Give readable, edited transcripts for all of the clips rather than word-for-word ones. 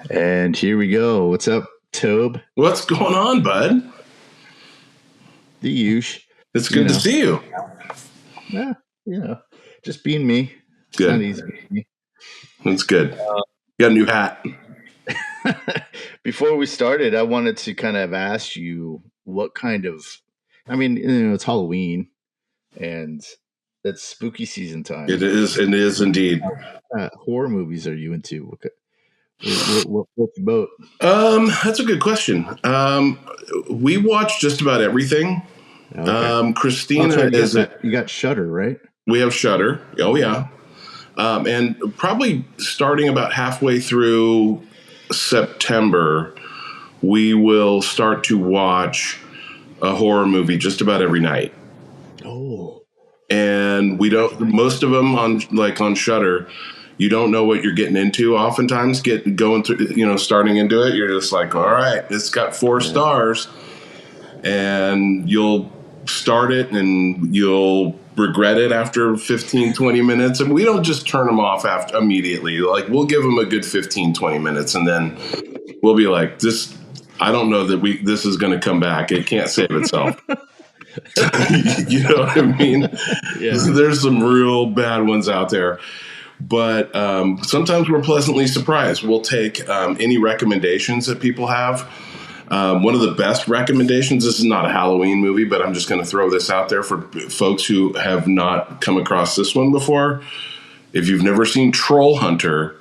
And here we go. What's up, Tobe? What's going on, bud? The usual. It's good to see you. Yeah, just being me. It's Good. not easy being me. That's good. Got a new hat. Before we started, I wanted to kind of ask you what kind of, it's Halloween and it's spooky season time. It is indeed. Horror movies are you into? What boat? That's a good question. We watch just about everything. Okay. Christina you got Shudder, right? We have Shudder. Oh yeah. And probably starting about halfway through September, we will start to watch a horror movie just about every night. Oh. And we don't. Most of them on Shudder, you don't know what you're getting into. Oftentimes, going through, starting into it, you're just like, all right, it's got 4 stars, and you'll start it and you'll regret it after 15, 20 minutes. And we don't just turn them off immediately. Like, we'll give them a good 15, 20 minutes, and then we'll be like, this. I don't know that this is going to come back. It can't save itself. You know what I mean? Yeah. There's some real bad ones out there. But sometimes we're pleasantly surprised. We'll take any recommendations that people have. One of the best recommendations, this is not a Halloween movie, but I'm just going to throw this out there for folks who have not come across this one before. If you've never seen Troll Hunter,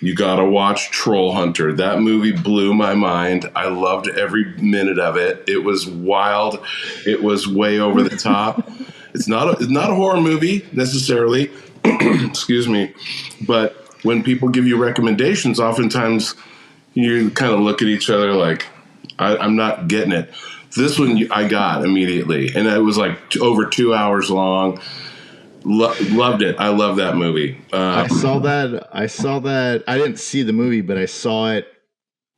you got to watch Troll Hunter. That movie blew my mind. I loved every minute of it. It was wild. It was way over the top. It's not a horror movie necessarily. Excuse me. But when people give you recommendations, oftentimes you kind of look at each other like, I'm not getting it. This one I got immediately. And it was like over 2 hours long. Loved it. I love that movie. I saw that. I didn't see the movie, but I saw it.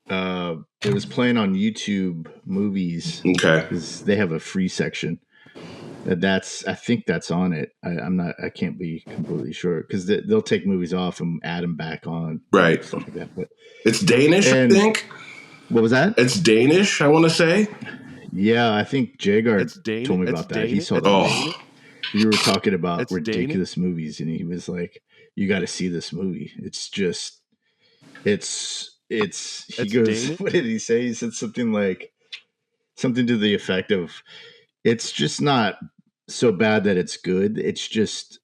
It was playing on YouTube Movies. Okay. Because they have a free section. I think that's on it. I can't be completely sure because they'll take movies off and add them back on. Right. Stuff like that. But it's Danish, I think. What was that? It's Danish, I want to say. Yeah, I think Jagar told me about that. He saw that. We were talking about ridiculous movies, and he was like, "You got to see this movie. It's just, it's." He goes, "What did he say?" He said something to the effect of, "It's just not so bad that it's good. It's just,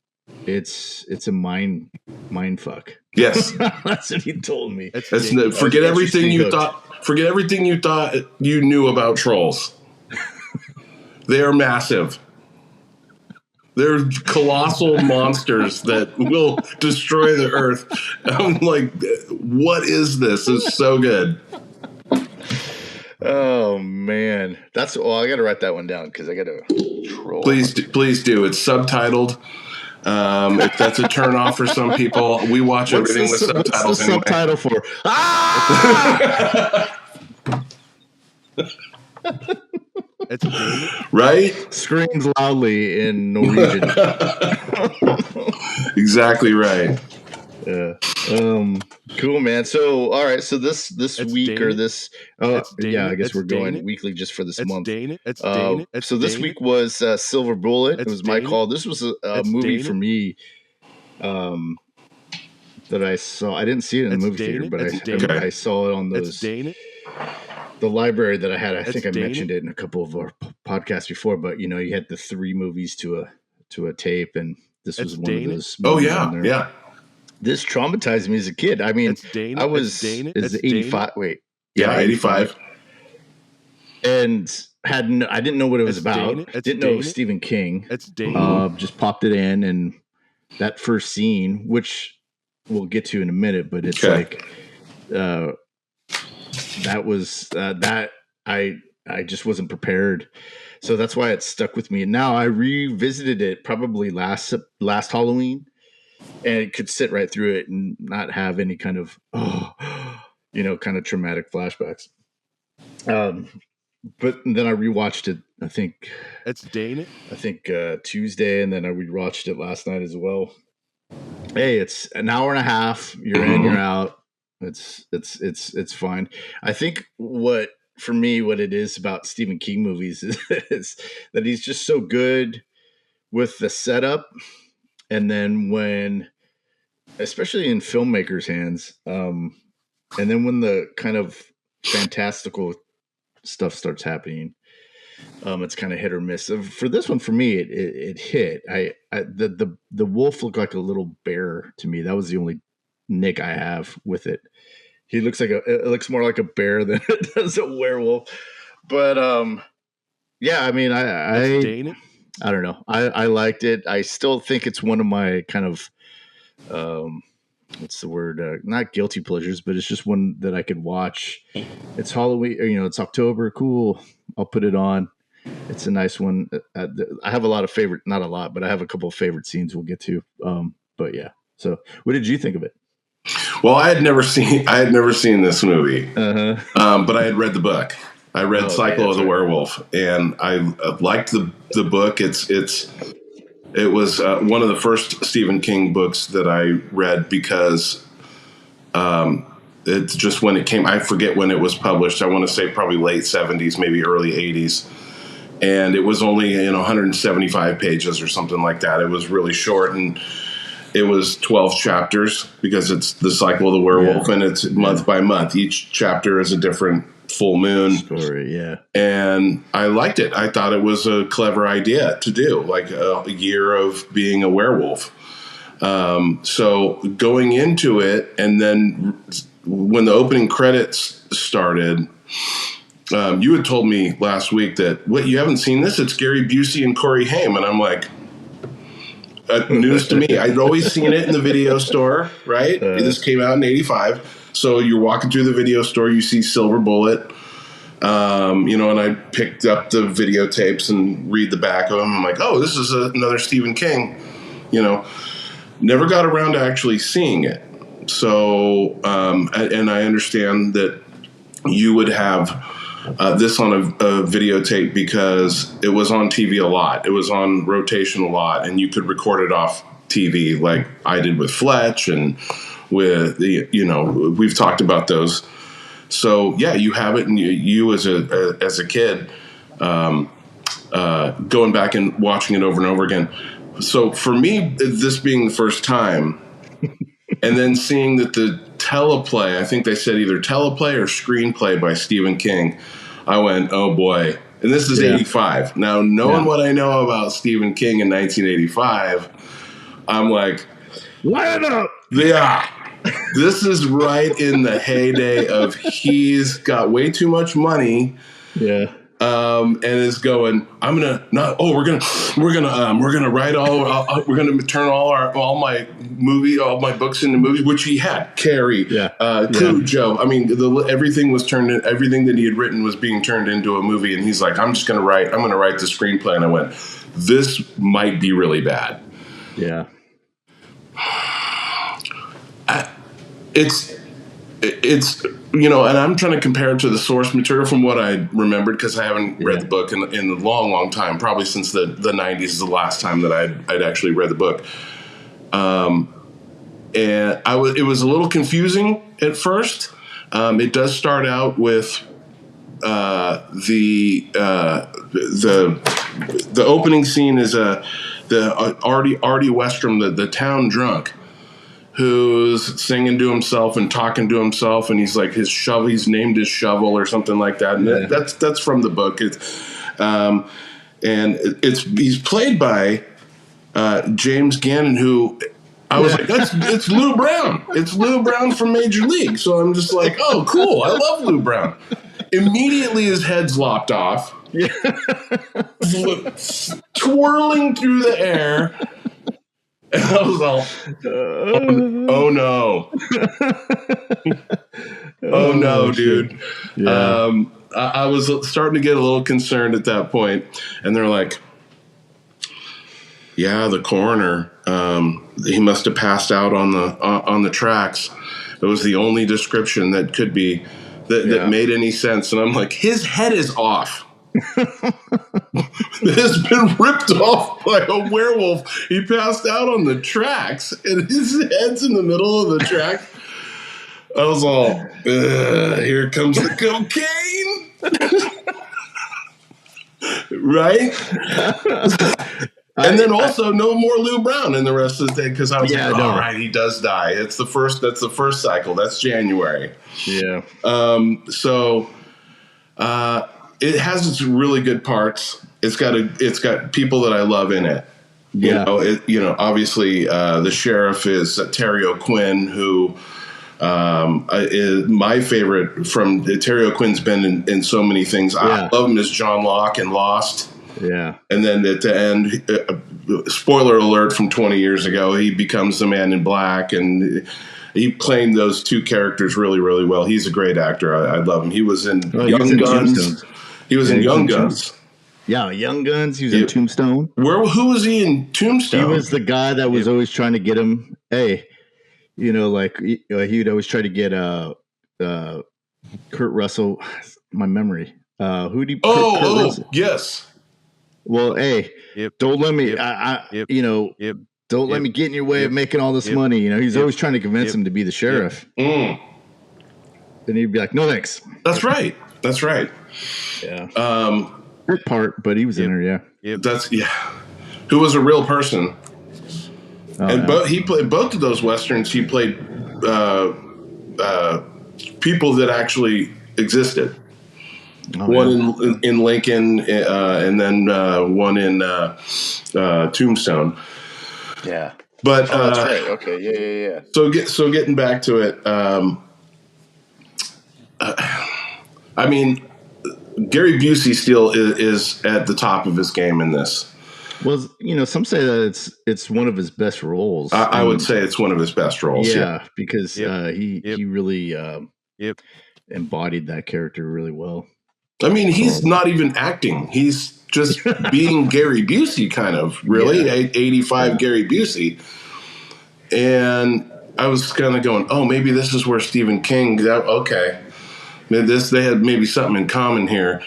it's a mind fuck." Yes, that's what he told me. Forget everything you thought. Forget everything you thought you knew about trolls. They are massive. They're colossal monsters that will destroy the earth. I'm like, what is this? It's so good. Oh man, I got to write that one down because I got to troll. Please do. It's subtitled. If that's a turnoff for some people, we watch everything with subtitles. What's the subtitle for? Ah! It's right. Screams loudly in Norwegian. Exactly right. Yeah. Cool, man. So, all right. So this week or this, I guess we're going weekly just for this month. So this week was Silver Bullet. It was my call. This was a movie for me. That I saw. I didn't see it in the movie theater, but I saw it on the library that I had. I think I mentioned it in a couple of our podcasts before, but you had the 3 movies to a tape, and this was one of those. Oh yeah, yeah. This traumatized me as a kid. I mean, I was 85. Wait, yeah, 85, and I didn't know what it was about. Didn't know it was Stephen King. Just popped it in, and that first scene, which we'll get to in a minute, but it's that was that I just wasn't prepared, so that's why it stuck with me. And now I revisited it probably last Halloween, and it could sit right through it and not have any kind of kind of traumatic flashbacks. But then I rewatched it. I think Tuesday, and then I rewatched it last night as well. Hey, it's an hour and a half. You're in, you're out. It's fine. I think what it is about Stephen King movies is that he's just so good with the setup, and then when, especially in filmmakers' hands, and then when the kind of fantastical stuff starts happening, it's kind of hit or miss. For this one, for me, it hit. The wolf looked like a little bear to me. That was the only nick I have with it. He looks like it looks more like a bear than it does a werewolf. But yeah, I mean, I don't know. I liked it. I still think it's one of my kind of what's the word? Not guilty pleasures, but it's just one that I could watch. It's Halloween, it's October. Cool. I'll put it on. It's a nice one. I have a lot of favorite, not a lot, but I have a couple of favorite scenes we'll get to. But yeah. So, what did you think of it? Well, I had never seen this movie, but I had read the book. I read Cycle of the Werewolf, and I liked the book. It was one of the first Stephen King books that I read because it's just when it came. I forget when it was published. I want to say probably late 70s, maybe early 80s. And it was only 175 pages or something like that. It was really short, and it was 12 chapters because it's the Cycle of the Werewolf, and it's month by month. Each chapter is a different full moon story. Yeah, and I liked it. I thought it was a clever idea to do, like a year of being a werewolf. So going into it, and then when the opening credits started. You had told me last week that, what, you haven't seen this? It's Gary Busey and Corey Haim. And I'm like, news to me. I'd always seen it in the video store, right? This came out in 85. So you're walking through the video store, you see Silver Bullet, and I picked up the videotapes and read the back of them. I'm like, oh, this is another Stephen King, never got around to actually seeing it. So, and I understand that you would have this on a videotape because it was on TV a lot. It was on rotation a lot, and you could record it off TV like I did with Fletch, and with we've talked about those. So yeah, you have it, and you as a kid going back and watching it over and over again. So for me, this being the first time, and then seeing that the teleplay, I think they said either teleplay or screenplay by Stephen King, I went, oh boy. And this is 85. Now, knowing what I know about Stephen King in 1985, I'm like, light it up. Yeah. This is right in the heyday of he's got way too much money. Yeah. And is going, we're gonna write we're gonna turn all my books into movies, which he had. Carrie, Cujo. I mean, everything that he had written was being turned into a movie, and he's like, I'm gonna write the screenplay. And I went, this might be really bad. Yeah. It's and I'm trying to compare it to the source material from what I remembered, because I haven't read the book in a long, long time, probably since the 90s is the last time that I'd actually read the book. And it was a little confusing at first. It does start out with the opening scene is the Artie Westrom, the town drunk, who's singing to himself and talking to himself, and he's like he's named his shovel or something like that. And that's from the book. He's played by James Gannon, who I was like, it's Lou Brown. It's Lou Brown from Major League. So I'm just like, oh, cool. I love Lou Brown. Immediately his head's lopped off, twirling through the air. And I was all, oh no. Oh no, dude. Yeah. I was starting to get a little concerned at that point. And they're like, yeah, the coroner, he must have passed out on the tracks. It was the only description that could be that made any sense. And I'm like, his head is off. It has been ripped off by a werewolf. He passed out on the tracks, and his head's in the middle of the track. I was all, here comes the cocaine. Right? And then also no more Lou Brown in the rest of the day because I was like, all right, he does die. That's the first cycle. That's January. Yeah. So it has its really good parts. It's got people that I love in it. You know, obviously the sheriff is Terry O'Quinn, who is my favorite from Terry O'Quinn's been in so many things. I love him as John Locke in Lost. Yeah. And then at the end, spoiler alert from 20 years ago, he becomes the Man in Black, and he played those two characters really, really well. He's a great actor. I love him. He was in Young Guns. He was in Young Guns. Yeah, Young Guns. He was in Tombstone. Who was he in Tombstone? He was the guy that was always trying to get him. Hey, you know, like he'd always try to get Kurt Russell. My memory. Who did he? Kurt Russell? Yes. Well, hey, don't let me. Don't let me get in your way of making all this money. You know, he's always trying to convince him to be the sheriff. And he'd be like, "No, thanks." That's right. Yeah. Good part, but he was in there. Yeah. Who was a real person. He played both of those westerns. He played people that actually existed. One in Lincoln, and then one in Tombstone. Yeah, but that's right. Okay, yeah. So getting back to it, I mean, Gary Busey still is at the top of his game in this. Well, you know, some say that it's one of his best roles. I would say it's one of his best roles. Yeah, because he really embodied that character really well. I mean, he's not even acting. He's just being Gary Busey, kind of, really. 85 Gary Busey. And I was kind of going, oh, maybe this is where Stephen King, okay. They had maybe something in common here.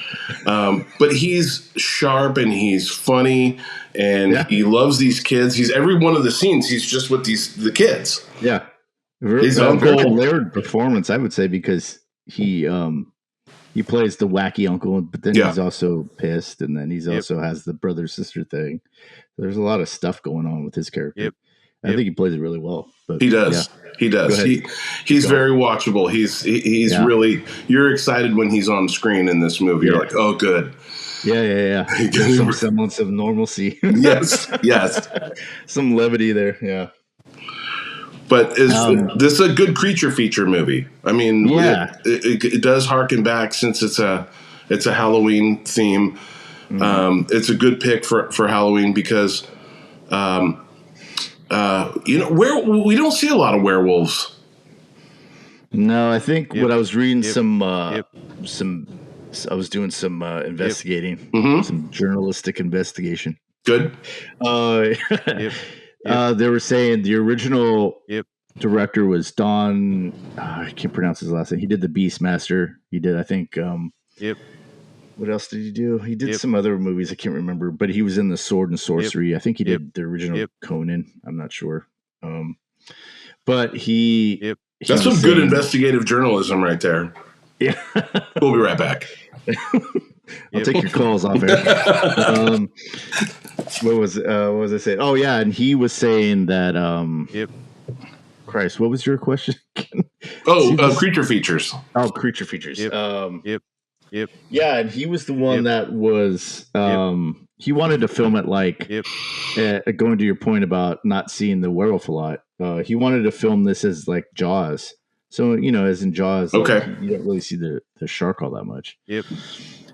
But he's sharp and he's funny and he loves these kids. He's every one of the scenes, he's just with the kids. Yeah. His uncle. Very layered performance, I would say, because he plays the wacky uncle, but then he's also pissed, and then he's also has the brother-sister thing. There's a lot of stuff going on with his character. I think he plays it really well. But he does. Yeah. He does. He's very watchable. He's really. You're excited when he's on screen in this movie. You're like, oh, good. Yeah. There's some semblance of normalcy. Yes. Some levity there. Yeah. But this is a good creature feature movie. I mean, it does harken back since it's a Halloween theme. It's a good pick for Halloween because, we don't see a lot of werewolves. No, I think what I was reading I was doing some investigating, some journalistic investigation. Good. They were saying the original director was Don. I can't pronounce his last name. He did the Beastmaster. He did, I think. What else did he do? He did some other movies. I can't remember, but he was in the Sword and Sorcery. I think he did the original Conan. I'm not sure. But he. That's some good investigative journalism right there. Yeah. We'll be right back. I'll take your calls off air. What was I saying? Oh yeah, and he was saying that. Christ, what was your question? Creature features. Oh, creature features. Yeah, and he was the one that was. He wanted to film it like. Going to your point about not seeing the werewolf a lot, he wanted to film this as like Jaws. So as in Jaws, you don't really see the shark all that much.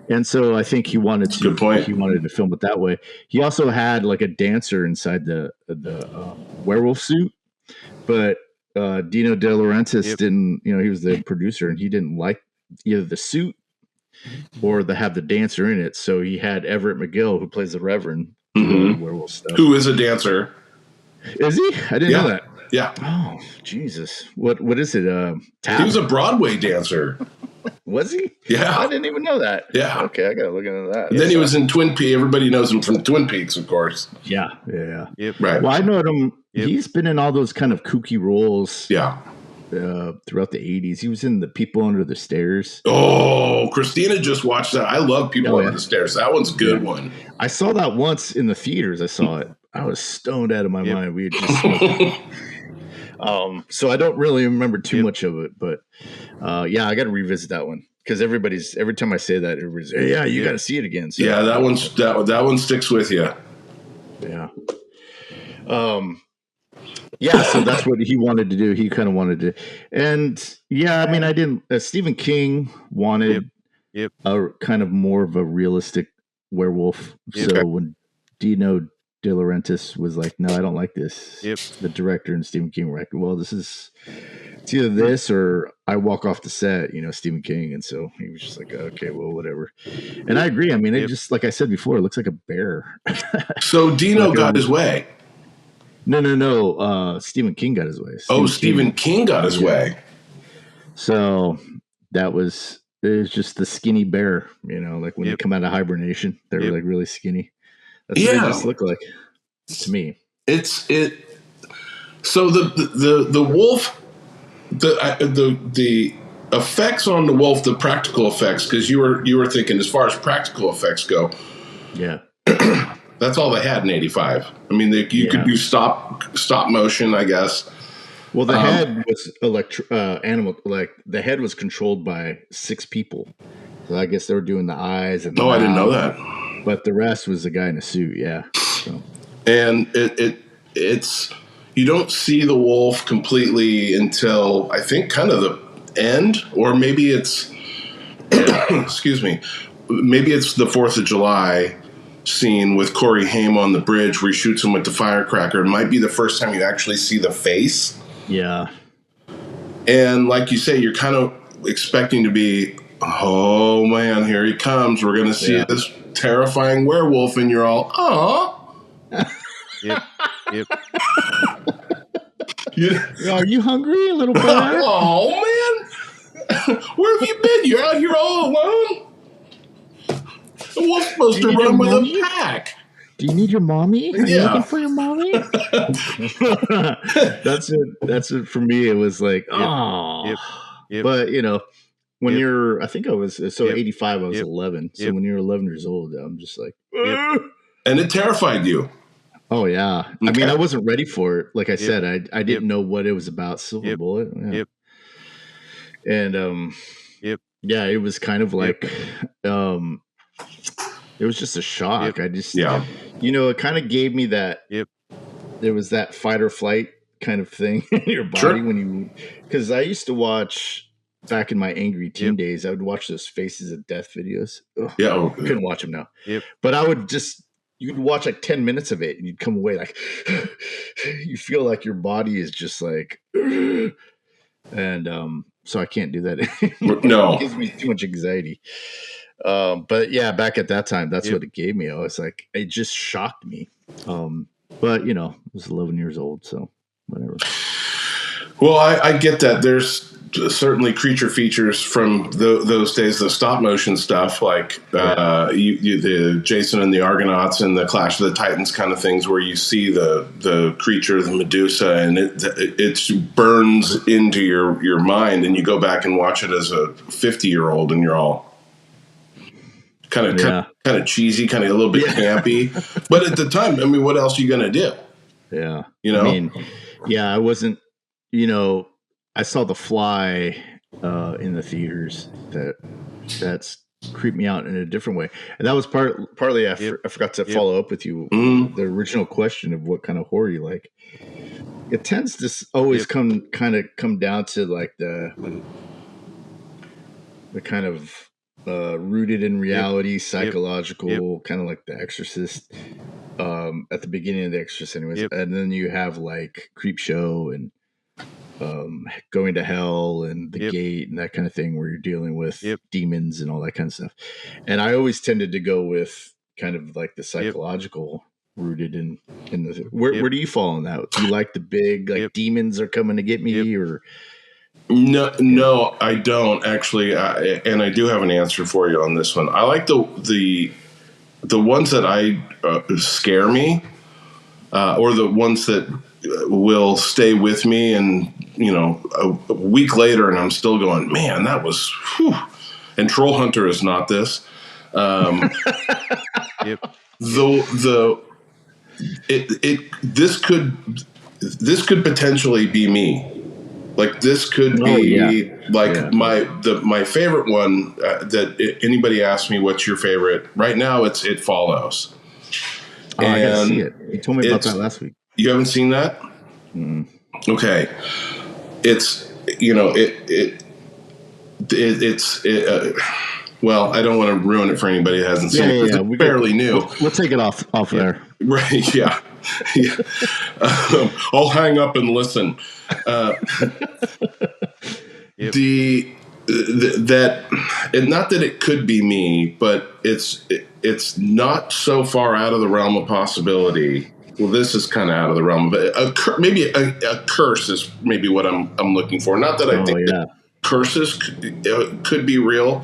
And so I think he wanted to. Good point. He wanted to film it that way. He also had like a dancer inside the werewolf suit, but Dino De Laurentiis didn't. He was the producer, and he didn't like either the suit or have the dancer in it. So he had Everett McGill, who plays the Reverend, do the werewolf stuff. Who is a dancer? Is he? I didn't know that. Yeah. Oh, Jesus. What is it? He was a Broadway dancer. Was he? Yeah. I didn't even know that. Yeah. Okay, I got to look into that. And then he was in Twin Peaks. Everybody knows him from Twin Peaks, of course. Yeah. Right. Well, I know him. He's been in all those kind of kooky roles. Yeah. throughout the 80s. He was in The People Under the Stairs. Oh, Christina just watched that. I love People Under the Stairs. That one's a good one. I saw that once in the theaters. I saw it. I was stoned out of my mind. We had just smoked. So I don't really remember too much of it, but I got to revisit that one because every time I say that, everybody's you got to see it again. So, that one sticks with you. Yeah. So that's what he wanted to do. He kind of wanted to, and I mean, I didn't. Stephen King wanted a kind of more of a realistic werewolf. So when Dino De Laurentiis was like, "No, I don't like this," the director and Stephen King were like, "Well, it's either this or I walk off the set," Stephen King. And so he was just like, "Okay, well, whatever." And I agree. I mean, it just, like I said before, it looks like a bear. So Dino got his way. No. Stephen King got his way. Stephen King got his way. So it was just the skinny bear, like when you come out of hibernation, they're like really skinny. That's what they just look like to me. So the wolf, the effects on the wolf, the practical effects, because you were thinking as far as practical effects go. Yeah. That's all they had in '85. I mean, you could do stop motion, I guess. Well, the head was animal. Like the head was controlled by 6 people. So I guess they were doing the eyes and. I didn't know that. But the rest was the guy in a suit. Yeah. So. And it's you don't see the wolf completely until I think kind of the end, or maybe it's excuse me, maybe it's the 4th of July scene with Corey Haim on the bridge where he shoots him with the firecracker. It might be the first time you actually see the face. Yeah. And like you say, you're kind of expecting to be, oh man, here he comes. We're going to see this terrifying werewolf, and you're all, oh. Yep. Are you hungry, little bear? Oh man, where have you been? You're out here all alone. The wolf's supposed to run with a pack. Do you need your mommy? Are you looking for your mommy? That's it for me. It was like, oh. Yep. But, when you're, I think I was, 85, I was 11. So when you're 11 years old, I'm just like, And it terrified you. Oh, yeah. Okay. I mean, I wasn't ready for it. Like I said, I didn't know what it was about. Silver Bullet. Yeah. And, it was kind of like, it was just a shock. I just, it kind of gave me that. There was that fight or flight kind of thing in your body because I used to watch back in my angry teen days. I would watch those Faces of Death videos. Ugh, couldn't watch them now. But I would you'd watch like 10 minutes of it and you'd come away like, you feel like your body is just like, and so I can't do that anymore. No, it gives me too much anxiety. But back at that time, that's what it gave me. I was like, it just shocked me. But I was 11 years old, so whatever. Well, I get that. There's certainly creature features from those days, the stop motion stuff, like the Jason and the Argonauts and the Clash of the Titans kind of things, where you see the creature, the Medusa, and it burns into your mind, and you go back and watch it as a 50-year-old, and you're all kind of cheesy, kind of a little bit campy. But at the time, I mean, what else are you gonna do? Yeah, I mean, I wasn't. I saw The Fly in the theaters. That's creeped me out in a different way, and that was partly. I forgot to follow up with you. The original question of what kind of horror you like. It tends to always come down to like the kind of rooted in reality, psychological, kind of like The Exorcist. At the beginning of The Exorcist, anyways, and then you have like Creepshow and Going to Hell and The Gate and that kind of thing, where you're dealing with demons and all that kind of stuff. And I always tended to go with kind of like the psychological rooted in the. Where do you fall on that? Do you like the big demons are coming to get me or? No, I don't actually, and I do have an answer for you on this one. I like the ones that scare me, or the ones that will stay with me and a week later, and I'm still going, man, that was. Whew. And Troll Hunter is not this. Yep. This could potentially be me. Like this could be my favorite one. That anybody asks me what's your favorite right now, It Follows. Oh, I gotta see it. You told me about that last week. You haven't seen that? Mm. Okay, it's well, I don't want to ruin it for anybody that hasn't seen it because it's fairly new. We'll take it off there. Right? Yeah. I'll hang up and listen. Not that it could be me, but it's not so far out of the realm of possibility. Well, this is kind of out of the realm, but maybe a curse is maybe what I'm looking for. Not that I think that curses could be real,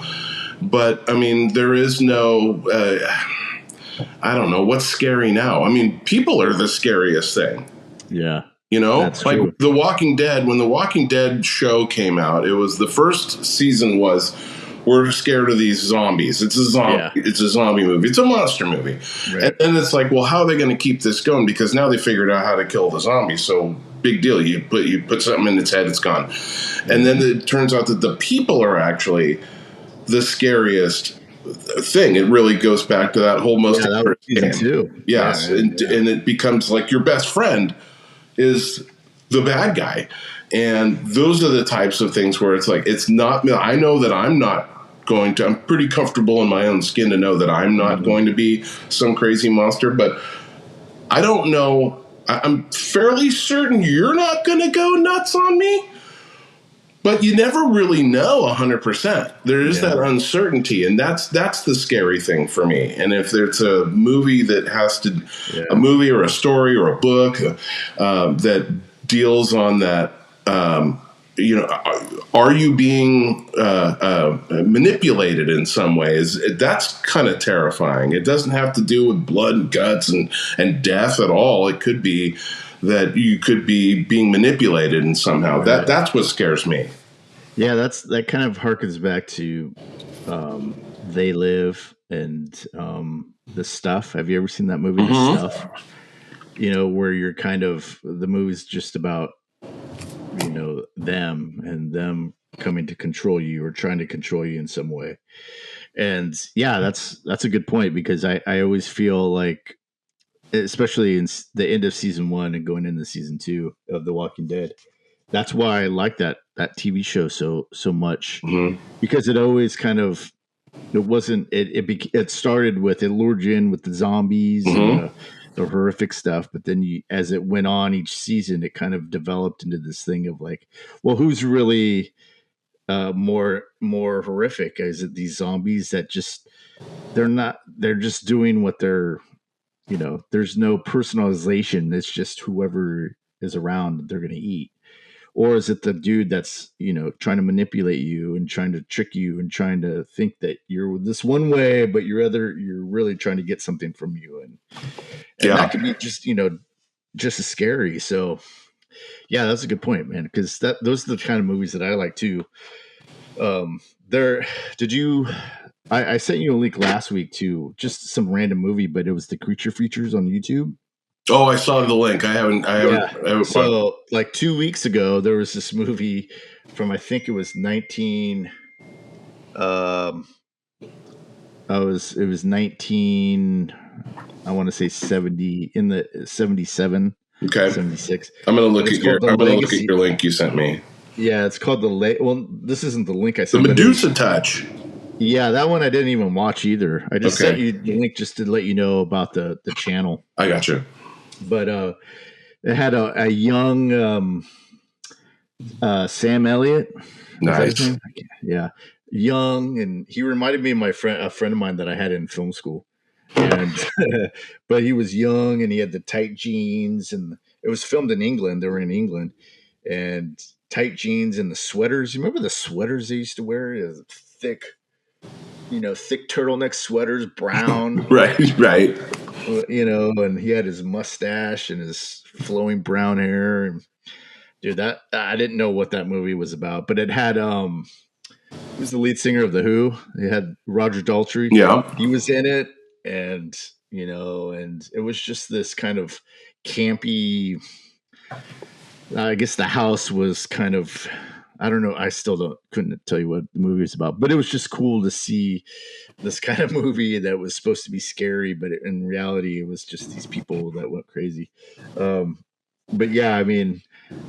but I mean there is no. I don't know what's scary now. I mean, people are the scariest thing. Yeah. That's like true. The Walking Dead, when the Walking Dead show came out, it was the first season was we're scared of these zombies. It's a zombie movie. It's a monster movie. Right. And then it's like, well, how are they going to keep this going? Because now they figured out how to kill the zombies. So big deal. You put something in its head, it's gone. And then it turns out that the people are actually the scariest thing. It really goes back to that whole most season 2. Yes. And it becomes like your best friend is the bad guy. And those are the types of things where it's like, it's not, I know that I'm pretty comfortable in my own skin to know that I'm not going to be some crazy monster, but I don't know. I'm fairly certain you're not going to go nuts on me, but you never really know 100%. There is that uncertainty, and that's the scary thing for me. And if there's a movie that a movie or a story or a book that deals on that, are you being manipulated in some ways? That's kind of terrifying. It doesn't have to do with blood and guts and death at all. It could be that you could be being manipulated in somehow. Right. That's what scares me. Yeah, that kind of harkens back to They Live and The Stuff. Have you ever seen that movie, The Stuff? Where you're kind of, the movie's just about them and them coming to control you or trying to control you in some way. And yeah, that's a good point, because I always feel like, especially in the end of season 1 and going into season 2 of The Walking Dead, that's why I like that TV show so much, because it always kind of, it started with, it lured you in with the zombies and the horrific stuff, but then as it went on each season, it kind of developed into this thing of like, well, who's really more horrific? Is it these zombies that just they're just doing what they're, there's no personalization, it's just whoever is around they're going to eat? Or is it the dude that's, trying to manipulate you and trying to trick you and trying to think that you're this one way, but you're really trying to get something from you? And that could be just, just as scary. So yeah, that's a good point, man. Because those are the kind of movies that I like too. I sent you a link last week to just some random movie, but it was the Creature Features on YouTube. Oh, I saw the link. I haven't. So, like 2 weeks ago, there was this movie from, I think it was 19. It was 19. I want to say 70 in the 77. Okay. 76. I'm gonna look at your link you sent me. Yeah, it's called Well, this isn't the link I sent. The Medusa Touch. Yeah, that one I didn't even watch either. I just sent you the link just to let you know about the channel. I got you. But it had a young Sam Elliott. Nice. Yeah, young, and he reminded me of a friend of mine that I had in film school. And but he was young and he had the tight jeans, and it was filmed in England. They were in England, and tight jeans and the sweaters. You remember the sweaters they used to wear? Thick turtleneck sweaters, brown. Right. And he had his mustache and his flowing brown hair. And Dude, that I didn't know what that movie was about, but it had who was the lead singer of the Who? It had Roger Daltrey. Yeah, he was in it, and and it was just this kind of campy. I guess the house was kind of. I don't know. I still couldn't tell you what the movie was about, but it was just cool to see this kind of movie that was supposed to be scary, but in reality, it was just these people that went crazy. But yeah, I mean,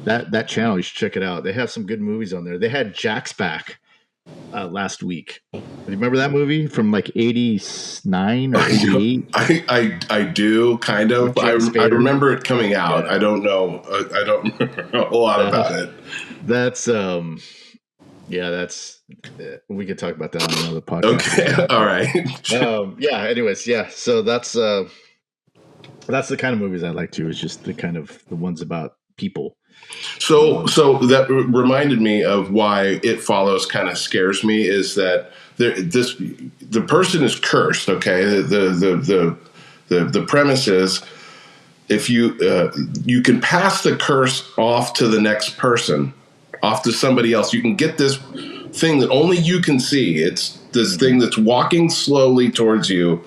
that channel, you should check it out. They have some good movies on there. They had Jack's Back last week. Remember that movie from like '89 or '88? I do kind of. I remember it coming out. Yeah. I don't know. I don't remember a lot about it. That's we could talk about that on another podcast. Okay, all right. Yeah. Anyways, yeah. So that's the kind of movies I like too. Is just the kind of the ones about people. So that reminded me of why It Follows kind of scares me. Is that the person is cursed? Okay, the premise is if you can pass the curse off to the next person, off to somebody else. You can get this thing that only you can see. It's this thing that's walking slowly towards you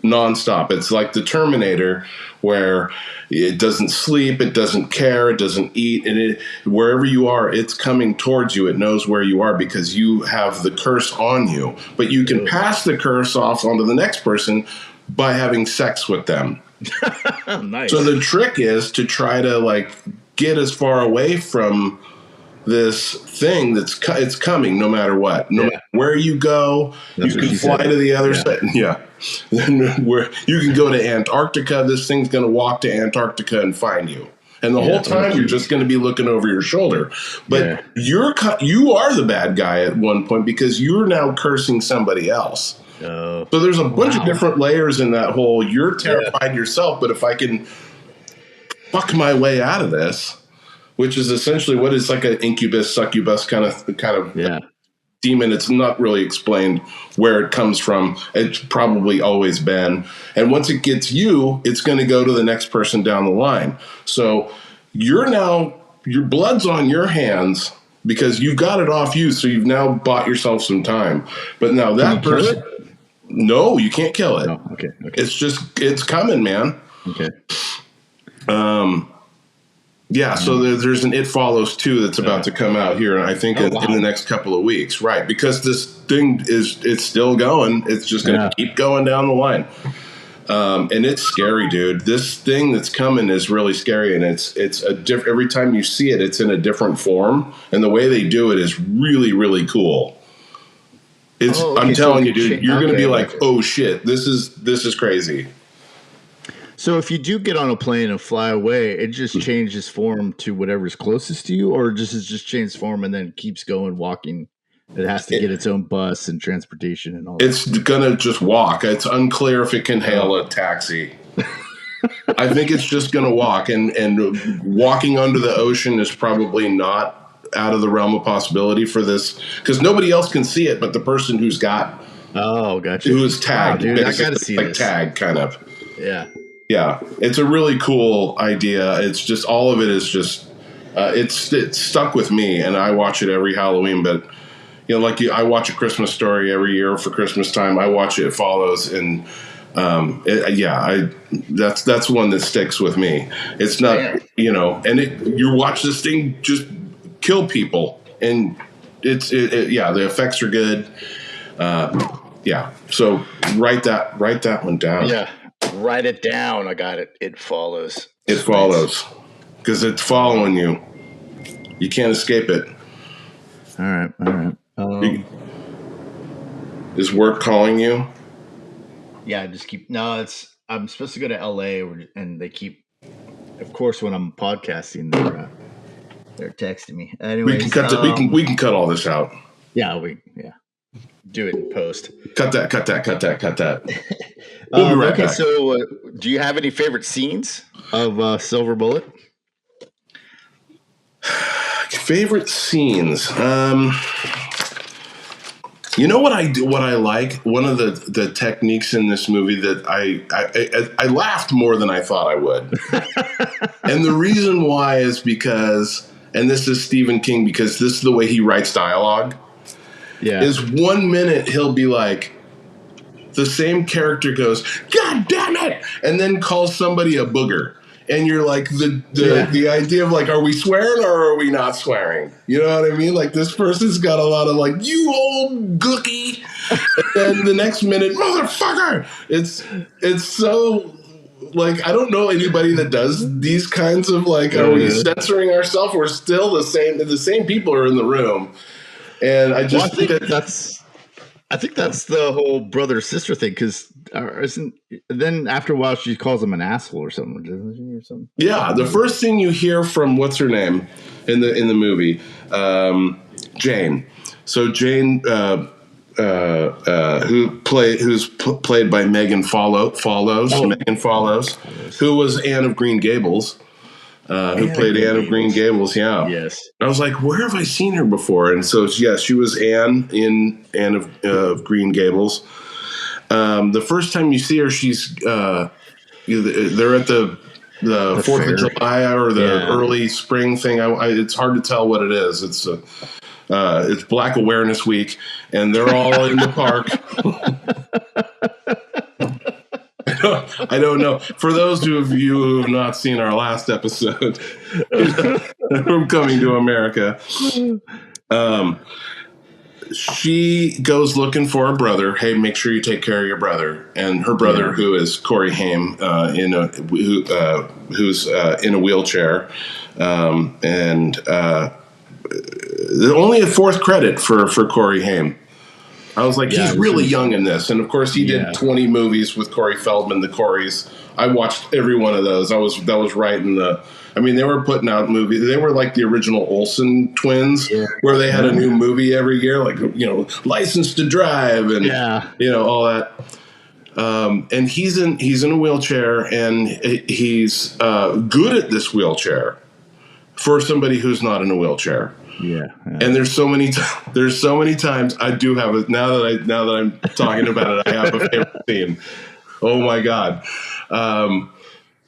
nonstop. It's like the Terminator, where it doesn't sleep, it doesn't care, it doesn't eat, and wherever you are, it's coming towards you. It knows where you are because you have the curse on you. But you can pass the curse off onto the next person by having sex with them. Nice. So the trick is to try to get as far away from this thing it's coming no matter what. No matter where you go, you can fly to the other side. Yeah. Where you can go to Antarctica, this thing's going to walk to Antarctica and find you. And the whole time you're just going to be looking over your shoulder. But you are the bad guy at one point because you're now cursing somebody else. So there's a bunch of different layers in that whole, you're terrified yourself, but if I can fuck my way out of this, which is essentially what is like an incubus, succubus kind of demon. It's not really explained where it comes from. It's probably always been. And once it gets you, it's going to go to the next person down the line. So your blood's on your hands because you've got it off you. So you've now bought yourself some time. But now that person, no, you can't kill it. Oh, okay. It's coming, man. Okay. Yeah, so there's an It Follows 2 that's about to come out here, and I think in the next couple of weeks, right? Because this thing it's still going. It's just going to keep going down the line, and it's scary, dude. This thing that's coming is really scary, and it's every time you see it, it's in a different form, and the way they do it is really, really cool. I'm telling you, dude, you're going to be like, oh shit, this is crazy. So if you do get on a plane and fly away, it just changes form to whatever's closest to you, or just changes form and then keeps going walking? It has to get its own bus and transportation and all that. It's going to just walk. It's unclear if it can hail a taxi. I think it's just going to walk, and walking under the ocean is probably not out of the realm of possibility for this, because nobody else can see it but the person who's got gotcha. Who is tagged. Wow, dude, I gotta see this. Tag kind of. Yeah, it's a really cool idea. It's just all of it is just it's stuck with me, and I watch it every Halloween. But I watch A Christmas Story every year for Christmas time. I watch It Follows, and that's one that sticks with me. It's not you watch this thing just kill people, and the effects are good. So write that one down. Yeah. Write it down. I got it. It Follows. It Follows. Because it's following you. You can't escape it. All right. Is work calling you? Yeah, I'm supposed to go to LA, and they keep, of course, when I'm podcasting, they're texting me. Anyways, we can cut all this out. Yeah, do it in post. Cut that. We'll be right back. So do you have any favorite scenes of Silver Bullet? Favorite scenes? You know what I do? What I like? One of the techniques in this movie that I laughed more than I thought I would, and the reason why is because and this is Stephen King because this is the way he writes dialogue. Yeah. Is 1 minute he'll be like, the same character goes, "God damn it," and then calls somebody a booger. And you're like, the idea of like, are we swearing or are we not swearing? You know what I mean? Like, this person's got a lot of like, "You old gookie," and then the next minute, "Motherfucker." It's so like, I don't know anybody that does these kinds of like, are we censoring ourselves? We're still the same people are in the room, and I just think that's the whole brother sister thing, because then after a while she calls him an asshole or something, doesn't she? Or something. Yeah, the first thing you hear from what's her name in the movie, Jane. So Jane, who's played by Megan Megan Follows, who was Anne of Green Gables. Who played Anne of Green Gables, yeah. Yes. I was like, where have I seen her before? And so, yes, she was Anne in Anne of Green Gables. The first time you see her, she's they're at the 4th of July or the early spring thing. It's hard to tell what it is. It's Black Awareness Week, and they're all in the park. I don't know. For those of you who have not seen our last episode from Coming to America, she goes looking for her brother. Hey, make sure you take care of your brother. And her brother, who is Corey Haim, who's in a wheelchair, and only a 4th credit for Corey Haim. I was like, he's really young in this. And, of course, he did 20 movies with Corey Feldman, the Coreys. I watched every one of those. That was right in the – I mean, they were putting out movies. They were like the original Olsen twins, where they had a new movie every year, like, License to Drive and, all that. And he's in a wheelchair, and he's good at this wheelchair for somebody who's not in a wheelchair. Yeah. And there's so many times I do have it now that I'm talking about it. I have a favorite scene. Oh my God.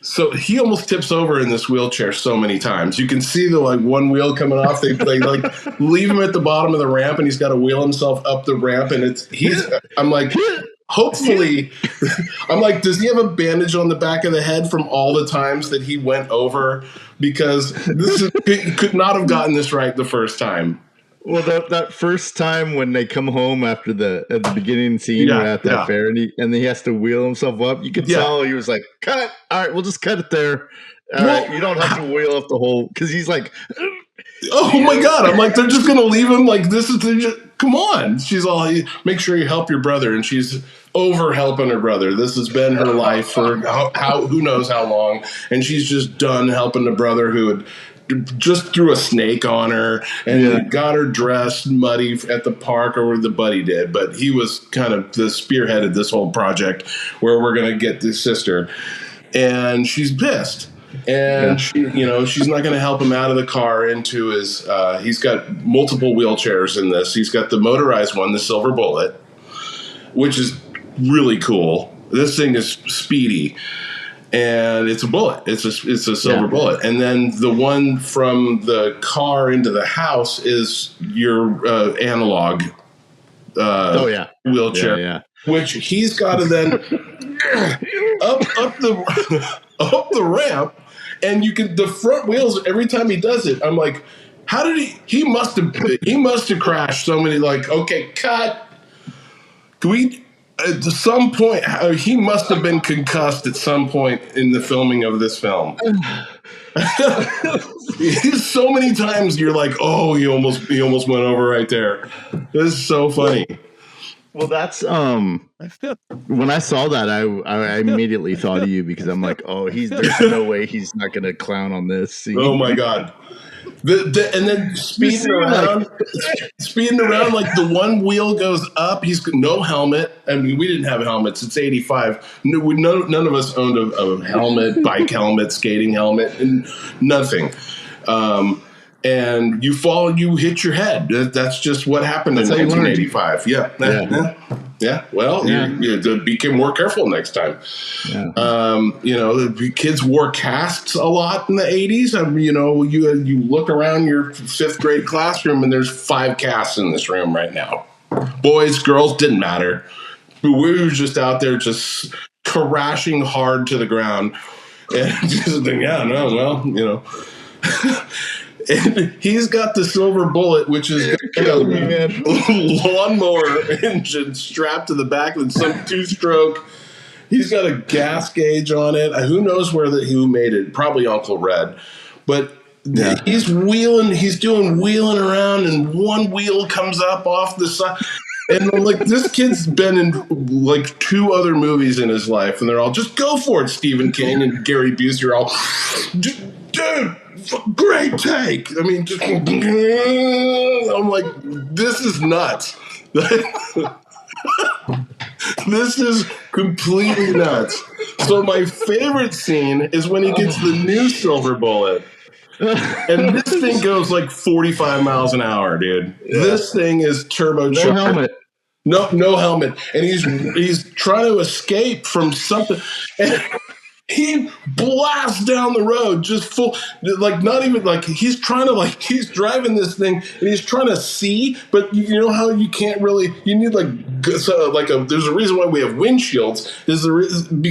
So he almost tips over in this wheelchair so many times. You can see the one wheel coming off. They like leave him at the bottom of the ramp, and he's got to wheel himself up the ramp. And I'm like, hopefully, I'm like, does he have a bandage on the back of the head from all the times that he went over? Because he could not have gotten this right the first time. Well, that first time when they come home after the beginning scene at that fair, and he has to wheel himself up, you could tell he was like, "Cut! All right, we'll just cut it there. All right, you don't have to wheel up the whole," because he's like, "Oh my God!" I'm like, they're just gonna leave him like this. Come on. She's all, "Make sure you help your brother," and she's over helping her brother. This has been her life for who knows how long, and she's just done helping the brother who had just threw a snake on her and got her dressed muddy at the park, or the buddy did, but he was kind of the spearheaded this whole project where we're going to get this sister, and she's pissed. And she's not going to help him out of the car into his he's got multiple wheelchairs in this. He's got the motorized one, the Silver Bullet, which is really cool. This thing is speedy. And it's a bullet. It's a silver bullet. And then the one from the car into the house is your analog wheelchair, which he's got to then up the ramp, and you can the front wheels every time he does it. I'm like, how did he must have crashed so many. Like, okay, cut. Can we? At some point, he must have been concussed at some point in the filming of this film. So many times you're like, oh, he almost went over right there. This is so funny. Well, that's when I saw that, I immediately thought of you, because I'm like, oh, there's no way he's not going to clown on this scene. Oh my God. And then speeding around, like the one wheel goes up. He's no helmet. I mean, we didn't have helmets. It's 85. None of us owned a helmet, bike helmet, skating helmet, and nothing. And you fall and you hit your head. That's just what happened in 1985. Yeah. Yeah, well, you be more careful next time. Yeah. The kids wore casts a lot in the 80s. You look around your 5th grade classroom and there's 5 casts in this room right now. Boys, girls, didn't matter. We were just out there just crashing hard to the ground. And just think, and he's got the silver bullet, which is a lawnmower engine strapped to the back with some 2-stroke. He's got a gas gauge on it. Who knows who made it? Probably Uncle Red. But he's doing wheeling around, and one wheel comes up off the side. And I'm like, this kid's been in like 2 other movies in his life, and they're all, just go for it, Stephen King and Gary Busey are all, dude, great take. I mean, I'm like, this is nuts. This is completely nuts. So my favorite scene is when he gets the new silver bullet. And this thing goes like 45 miles an hour, dude. Yeah. This thing is turbocharged. No helmet. No helmet. And he's trying to escape from something. And he blasts down the road just full, like not even like he's driving this thing and he's trying to see, but you know how you can't really, you need there's a reason why we have windshields,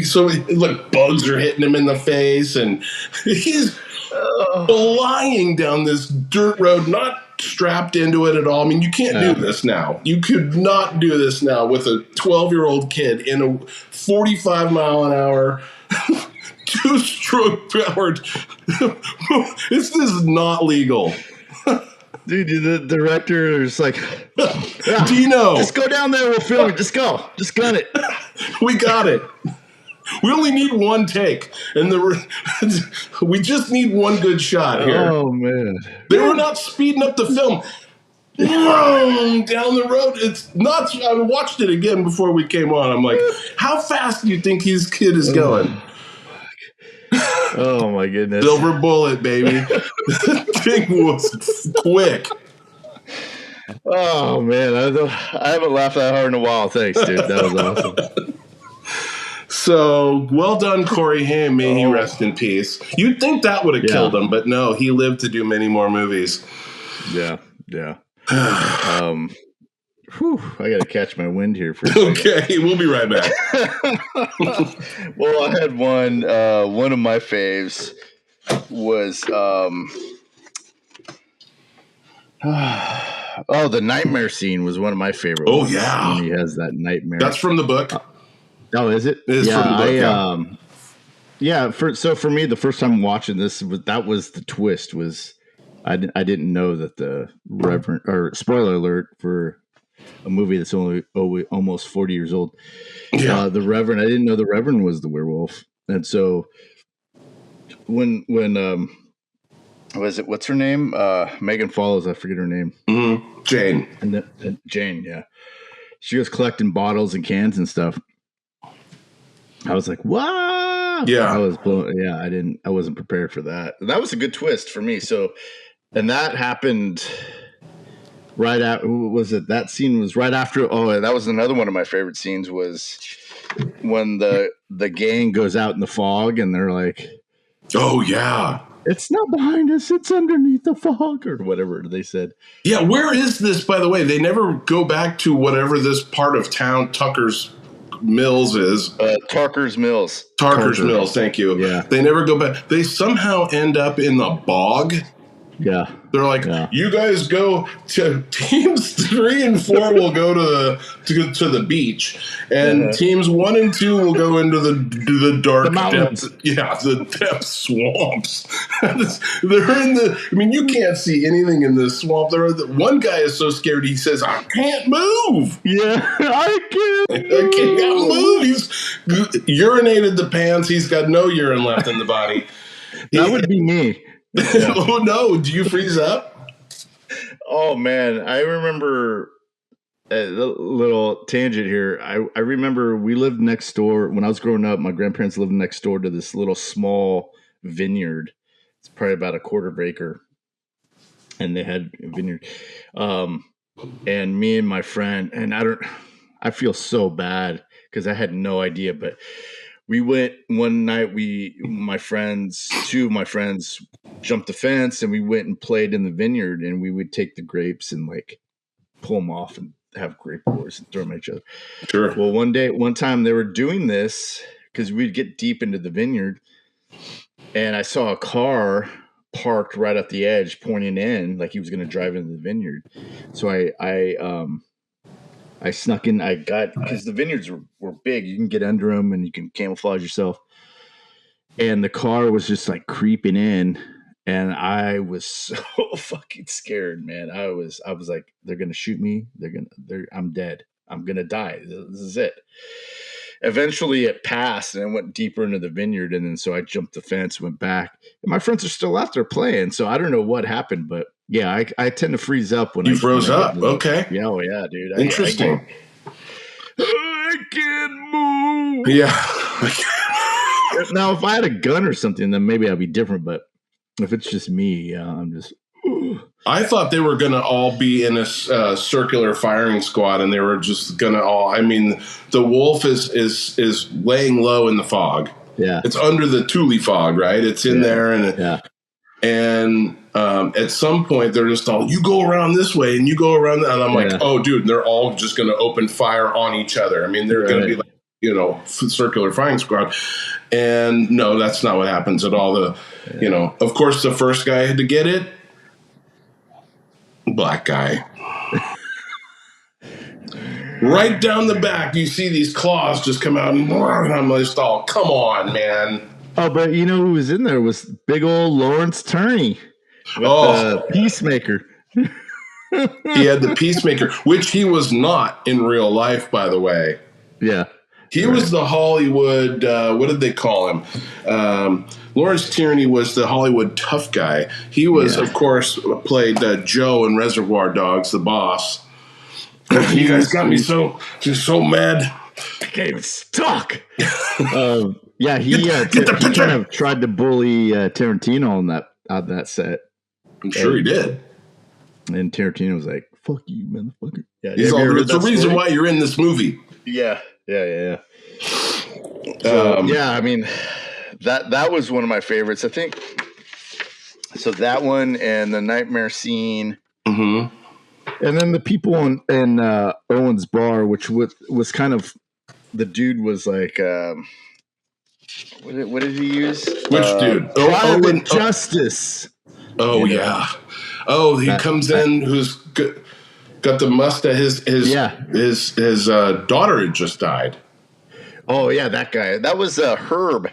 so like bugs are hitting him in the face and he's flying down this dirt road, not strapped into it at all. I mean, you can't do this now. You could not do this now with a 12-year-old kid in a 45 mile an hour 2-stroke powered. This is not legal. Dude, the director is like, Dino, just go down there, we'll film it. Just go. Just gun it. We got it. We only need 1 take, and we just need 1 good shot here. Oh man, they were not speeding up the film. Down the road, it's nuts. I watched it again before we came on. I'm like, how fast do you think his kid is going? Oh my goodness! Silver bullet, baby. The thing was quick. Oh man, I haven't laughed that hard in a while. Thanks, dude. That was awesome. So, well done, Corey Haim. May he rest in peace. You'd think that would have killed him, but no, he lived to do many more movies. Yeah. I got to catch my wind here for a second. Okay, we'll be right back. Well, I had one of my faves was the nightmare scene was one of my favorite ones. Oh, yeah. When he has that nightmare. That's from the book. Oh, is it? It is from the book, for me, the first time watching this, that was the twist. Was I didn't know that the Reverend, or spoiler alert for a movie that's only almost 40 years old. Yeah, the Reverend. I didn't know the Reverend was the werewolf, and so when was it? What's her name? Megan Follows. I forget her name. Mm-hmm. Jane. And Jane. Yeah, she was collecting bottles and cans and stuff. I was like, "What?" Yeah, I was blown. Yeah, I wasn't prepared for that. That was a good twist for me. So, and that happened right after. Was it that scene was right after? Oh, that was another one of my favorite scenes. Was when the gang goes out in the fog and they're like, "Oh yeah, it's not behind us; it's underneath the fog," or whatever they said. Yeah, where is this? By the way, they never go back to whatever this part of town Tucker's Mills is. Tarker's Mills. Tarker's Mills, thank you. Yeah. They never go back. They somehow end up in the bog. Yeah. They're like, you guys go to teams 3 and 4 will go to the beach, and teams 1 and 2 will go into the dark depths. Yeah, the depth swamps. They're in the. I mean, you can't see anything in this swamp. One guy is so scared he says, "I can't move." Yeah, I can't move. He's urinated the pants. He's got no urine left in the body. That would be me. Yeah. Oh no! Do you freeze up? Oh man, I remember a little tangent here. I remember we lived next door when I was growing up. My grandparents lived next door to this little small vineyard. It's probably about a quarter of acre, and they had a vineyard. And me and my friend, and I I feel so bad because I had no idea. But we went one night. Two of my friends jumped the fence, and we went and played in the vineyard. And we would take the grapes and like pull them off and have grape wars and throw them at each other. Sure. Well, one time they were doing this because we'd get deep into the vineyard, and I saw a car parked right at the edge, pointing in like he was going to drive into the vineyard. So I snuck in. I got, because the vineyards were big. You can get under them and you can camouflage yourself. And the car was just like creeping in, and I was so fucking scared, man. I was like, they're gonna shoot me. I'm dead. I'm gonna die. This is it. Eventually, it passed, and I went deeper into the vineyard, and then so I jumped the fence, went back, and my friends are still out there playing. So I don't know what happened, but yeah, I tend to freeze up when you froze up. Okay. Yeah, oh yeah, dude. Interesting. I can't move. Yeah. Now, if I had a gun or something, then maybe I'd be different. But if it's just me, I'm just. I thought they were going to all be in a circular firing squad, and they were just going to all. I mean, the wolf is laying low in the fog. Yeah, it's under the Thule fog, right? It's in there, and at some point they're just all, you go around this way and you go around that, and I'm like, oh, dude, they're all just going to open fire on each other. I mean, they're going to be like, circular firing squad. And no, that's not what happens at all. Of course, the first guy had to get it. Black guy. Right down the back, you see these claws just come out, and I'm just all, come on, man. Oh, but you know who was in there was big old Lawrence Turney with Peacemaker. He had the Peacemaker, which he was not in real life, by the way. Yeah. He was the Hollywood, what did they call him? Lawrence Tierney was the Hollywood tough guy. He was, of course, played Joe in Reservoir Dogs, the boss. You guys got me so mad. I can't even talk. Yeah, he kind of tried to bully Tarantino on that set. I'm sure he did. And Tarantino was like, "Fuck you, motherfucker." Yeah, it's the reason why you're in this movie. Yeah. So, I mean, that was one of my favorites, I think. So that one and the nightmare scene, and then the people in Owen's bar, which was kind of, the dude was like, what did he use? Which dude? Private Justice. Oh yeah. Oh, he comes in who's got the mustache. His daughter had just died. Oh yeah, that guy. That was Herb.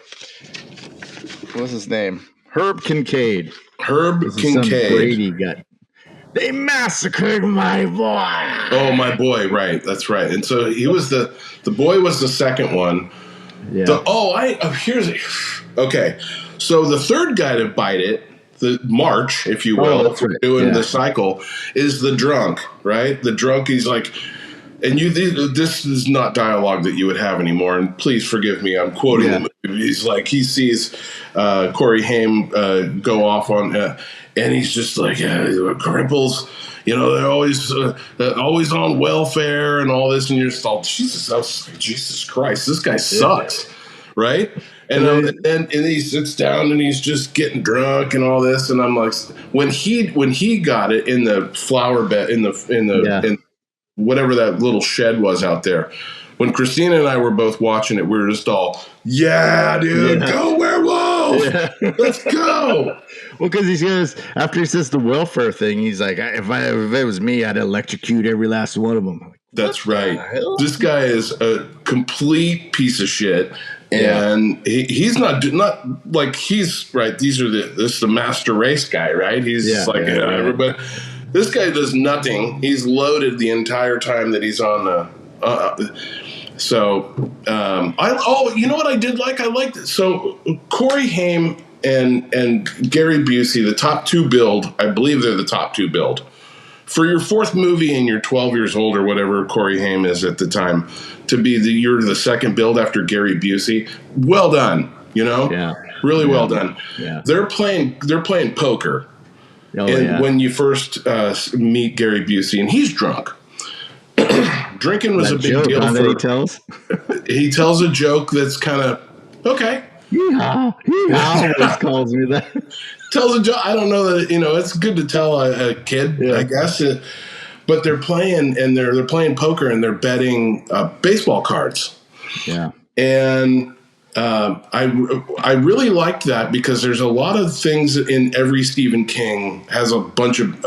What was his name? Herb Kincaid. Kincaid. Brady got. They massacred my boy. Oh, my boy. Right. That's right. And so he was the boy was the second one. Yeah. Okay. So the third guy to bite it, the march, if you will, doing the cycle, is the drunk, right? The drunk, he's like, and this is not dialogue that you would have anymore, and please forgive me, I'm quoting the movie. He's like, he sees Corey Haim go off on, and he's just like, cripples, they're always on welfare and all this, and you're just all, Jesus Christ, this guy sucks, right? And he sits down and he's just getting drunk and all this, and I'm like, when he got it in the flower bed in whatever that little shed was out there, when Christina and I were both watching it, we were just all, go Werewolf, let's go. Well, because he says, after he says the welfare thing, he's like, if it was me, I'd electrocute every last one of them. Like, that's right. This guy is a complete piece of shit. And he's not like, he's right. This is the master race guy, right? He's everybody. This guy does nothing. He's loaded the entire time that he's on the. You know what I did like? I liked it. So Corey Haim and Gary Busey, the top two build. I believe they're the top two build. For your fourth movie and you're 12 years old or whatever Corey Haim is at the time, to be you're the second build after Gary Busey. Well done, really well done. Yeah. They're playing poker, when you first meet Gary Busey, and he's drunk. drinking was a big deal for. He tells. He tells a joke that's kind of okay. He always calls me that. Tells a joke. I don't know that it's good to tell a kid, I guess. But they're playing and they're playing poker and they're betting baseball cards. Yeah, and I really liked that because there's a lot of things in every Stephen King has a bunch of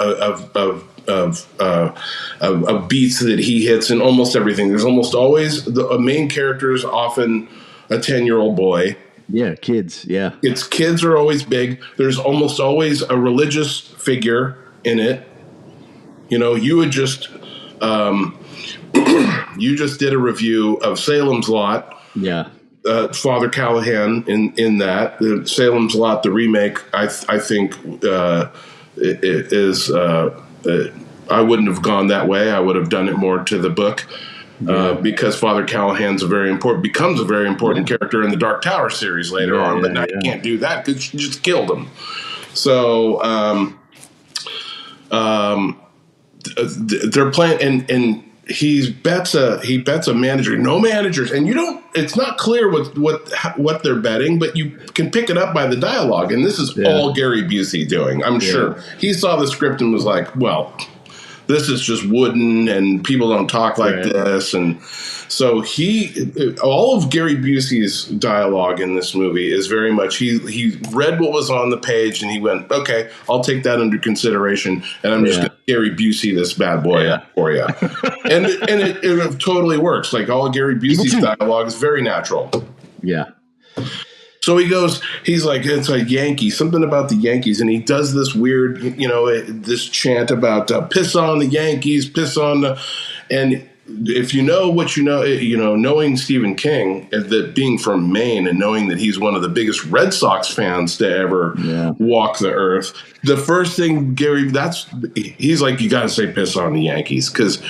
beats that he hits in almost everything. There's almost always a main character is often a 10-year-old boy. Yeah, kids. Yeah, Its kids are always big. There's almost always a religious figure in it. You would just you just did a review of Salem's Lot. Yeah. Father Callahan in that Salem's Lot, the remake, I think is I wouldn't have gone that way. I would have done it more to the book because Father Callahan's becomes a very important character in the Dark Tower series later on. But now you can't do that because you just killed him. So they're playing and. He bets a manager. No managers, and it's not clear what they're betting, but you can pick it up by the dialogue. And this is all Gary Busey doing. I'm sure he saw the script and was like, "Well, this is just wooden, and people don't talk like this." And so all of Gary Busey's dialogue in this movie is very much he read what was on the page and he went, "Okay, I'll take that under consideration, and I'm just going to Gary Busey this bad boy for you." and it totally works. Like all Gary Busey's dialogue is very natural. Yeah. So he's like, it's a Yankee, something about the Yankees. And he does this weird, this chant about piss on the Yankees, piss on and if you know what knowing Stephen King, that being from Maine and knowing that he's one of the biggest Red Sox fans to ever walk the earth, the first thing he's like, you got to say piss on the Yankees because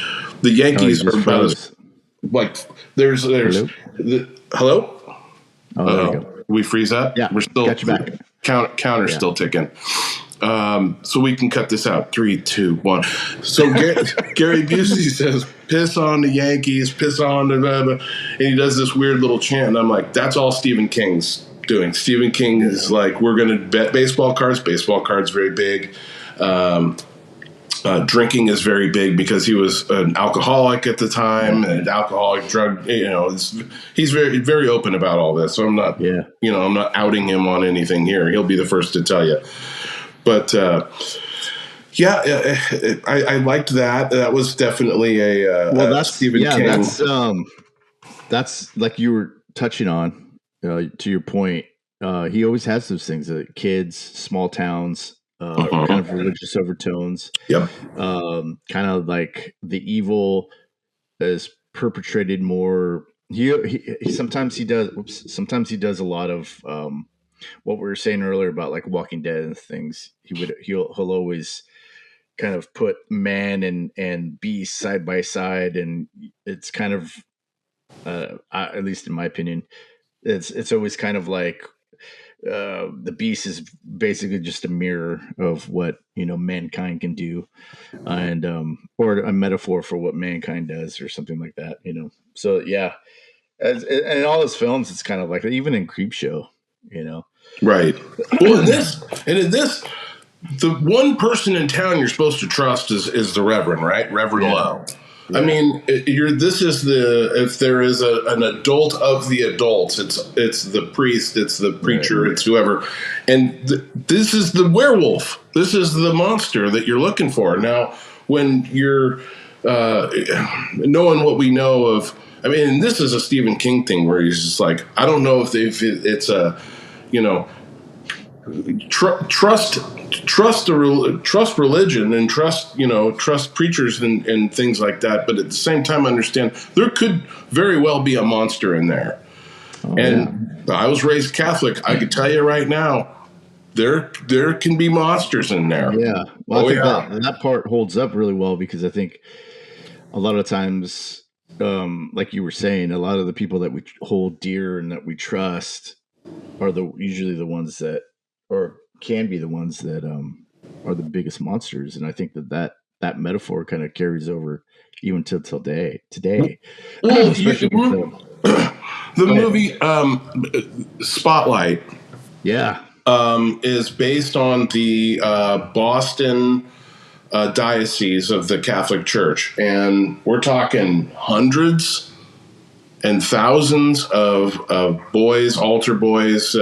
the Yankees are about there's hello? Oh, there you go. We freeze up? Yeah, we're still got you back. Counter's still ticking. So we can cut this out. 3, 2, 1. So Gary Busey says, piss on the Yankees, piss on the blah, blah, and he does this weird little chant. And I'm like, that's all Stephen King's doing. Stephen King is like, we're going to bet baseball cards. Baseball cards very big. Drinking is very big because he was an alcoholic at the time, and alcoholic drug. He's very, very open about all this. So I'm not, I'm not outing him on anything here. He'll be the first to tell you. But I liked that. That was definitely that's Stephen King. That's like you were touching on. To your point, he always has those things: kids, small towns. Kind of religious overtones. Yep. Kind of like the evil is perpetrated more. He sometimes he does. Sometimes he does a lot of what we were saying earlier about like Walking Dead and things. He'll always kind of put man and beast side by side, and it's kind of at least in my opinion, it's always kind of like. The beast is basically just a mirror of what mankind can do, and or a metaphor for what mankind does, or something like that. So yeah, and in all his films, it's kind of like even in Creepshow, right. Well, in this, the one person in town you're supposed to trust is the Reverend, right? Reverend Lowe. Yeah. I mean, if there is an adult of the adults, it's the priest, it's the preacher, it's whoever, and this is the werewolf. This is the monster that you're looking for. Now, when you're knowing what we know of, I mean, this is a Stephen King thing where he's just like, I don't know if it's a, trust religion and trust preachers and things like that, but at the same time understand there could very well be a monster in there. I was raised Catholic. I could tell you right now there can be monsters in there. I think that part holds up really well because I think a lot of times like you were saying, a lot of the people that we hold dear and that we trust are usually the ones that or can be the ones that are the biggest monsters. And I think that metaphor kind of carries over even till today. Well, Especially the movie Spotlight, yeah, is based on the Boston diocese of the Catholic Church, and we're talking hundreds and thousands of boys, altar boys,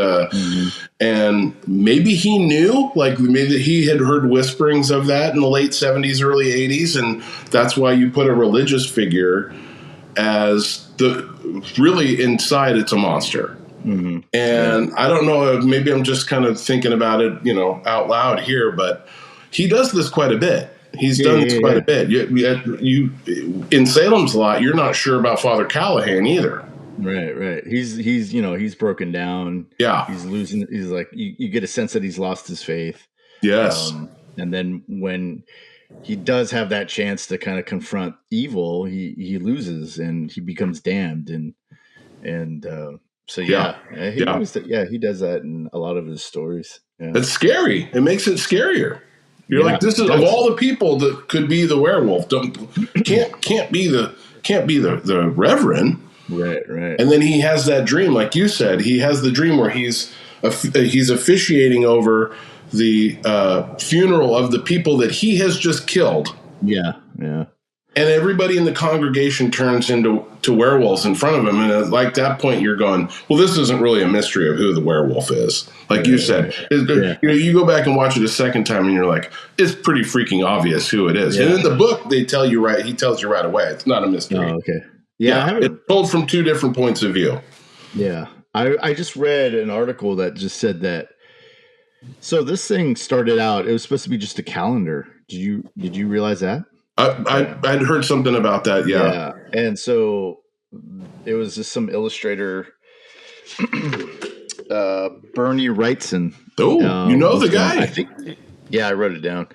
and maybe he knew, like maybe he had heard whisperings of that in the late 70s, early 80s, and that's why you put a religious figure as really inside it's a monster. And I don't know, maybe I'm just kind of thinking about it, out loud here, but he does this quite a bit. He's done this quite a bit. You in Salem's Lot, you're not sure about Father Callahan either. Right. He's broken down. Yeah. He's losing. He's like, you get a sense that he's lost his faith. Yes. And then when he does have that chance to kind of confront evil, he loses and he becomes damned. And so he does that in a lot of his stories. Yeah. It's scary. It makes it scarier. You're like, this is of all the people that could be the werewolf. Can't be the Reverend. Right. And then he has that dream, like you said. He has the dream where he's officiating over the funeral of the people that he has just killed. Yeah. And everybody in the congregation turns into werewolves in front of him. And at like that point, you're going, well, this isn't really a mystery of who the werewolf is. Like you said, you go back and watch it a second time and you're like, it's pretty freaking obvious who it is. Yeah. And in the book, he tells you right away. It's not a mystery. Oh, okay. Yeah. It's told from two different points of view. Yeah. I just read an article that just said that. So this thing started out, it was supposed to be just a calendar. Did you realize that? I'd heard something about that, yeah. And so it was just some illustrator, Bernie Wrightson. Oh, the guy? I wrote it down.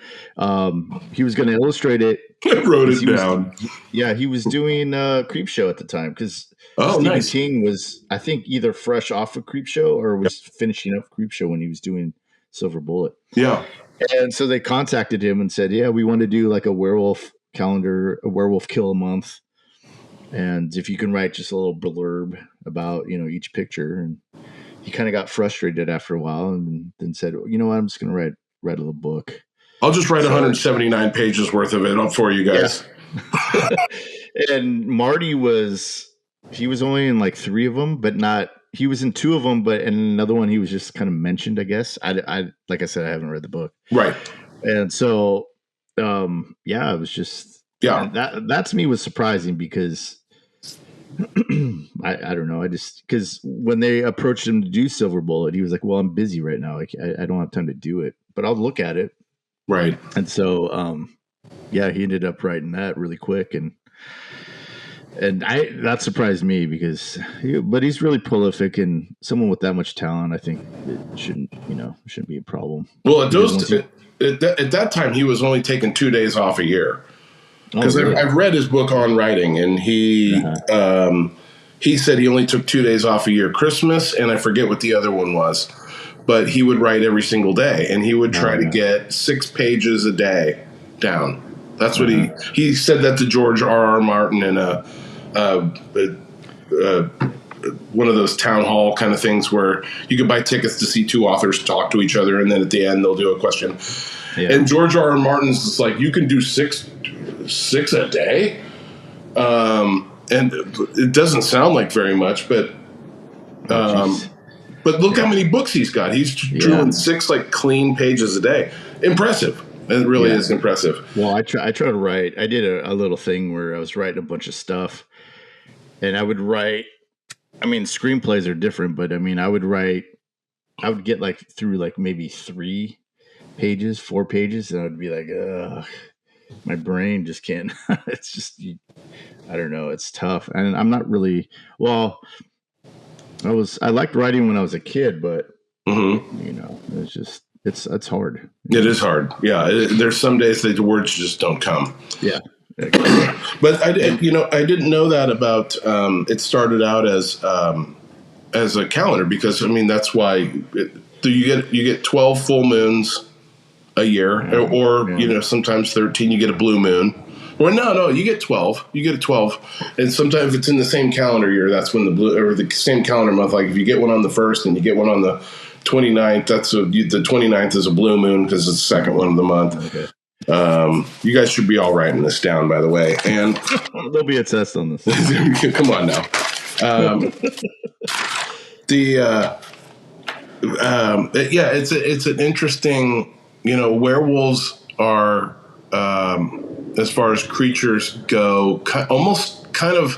He was going to illustrate it. I wrote it down. He was doing Creepshow at the time because Stephen King was, I think, either fresh off of Creepshow or was finishing up Creepshow when he was doing Silver Bullet. Yeah. And so they contacted him and said, we want to do like a werewolf calendar, a werewolf kill a month. And if you can write just a little blurb about, each picture. And he kind of got frustrated after a while and then said, you know what, I'm just going to write a little book. I'll just write 179 pages worth of it up for you guys. Yeah. And Marty he was only in like 3 of them, but not, he was in 2 of them, but in another one, he was just kind of mentioned, I guess. I like I said, I haven't read the book. Right. And so, it was just, that to me was surprising because I don't know. Because when they approached him to do Silver Bullet, he was like, well, I'm busy right now. Like, I don't have time to do it, but I'll look at it. Right. And so, he ended up writing that really quick. And that surprised me because he's really prolific, and someone with that much talent, I think it shouldn't be a problem. Well, at that time, he was only taking 2 days off a year. Because I've read his book on writing, and he said he only took 2 days off a year, Christmas, and I forget what the other one was. But he would write every single day, and he would try to get 6 pages a day down. That's what he said that to George R.R. Martin in one of those town hall kind of things where you could buy tickets to see 2 authors talk to each other, and then at the end they'll do a question. Yeah. And George R.R. Martin's just like, you can do six a day, and it doesn't sound like very much, but look how many books he's got. He's drawing 6 like clean pages a day. Impressive. It really is impressive. Well, I try to write. I did a little thing where I was writing a bunch of stuff, and I would write. I mean, screenplays are different, but I mean, I would get like through like maybe 3 pages, 4 pages, and I would be like, ugh, my brain just can't. It's just, I don't know. It's tough, and I'm not really I liked writing when I was a kid, but it's just. It's hard. It is hard. Yeah. There's some days that the words just don't come. Yeah. But I didn't know that about, it started out as a calendar because, I mean, that's why you get 12 full moons a year or sometimes 13, you get a blue moon. Well, no, you get 12. You get a 12. And sometimes if it's in the same calendar year, that's when the same calendar month. Like if you get one on the 1st and you get one on the 29th, the 29th is a blue moon because it's the second one of the month. Okay. You guys should be all writing this down, by the way. And there'll be a test on this. Come on now. It's an interesting, werewolves are, as far as creatures go, almost kind of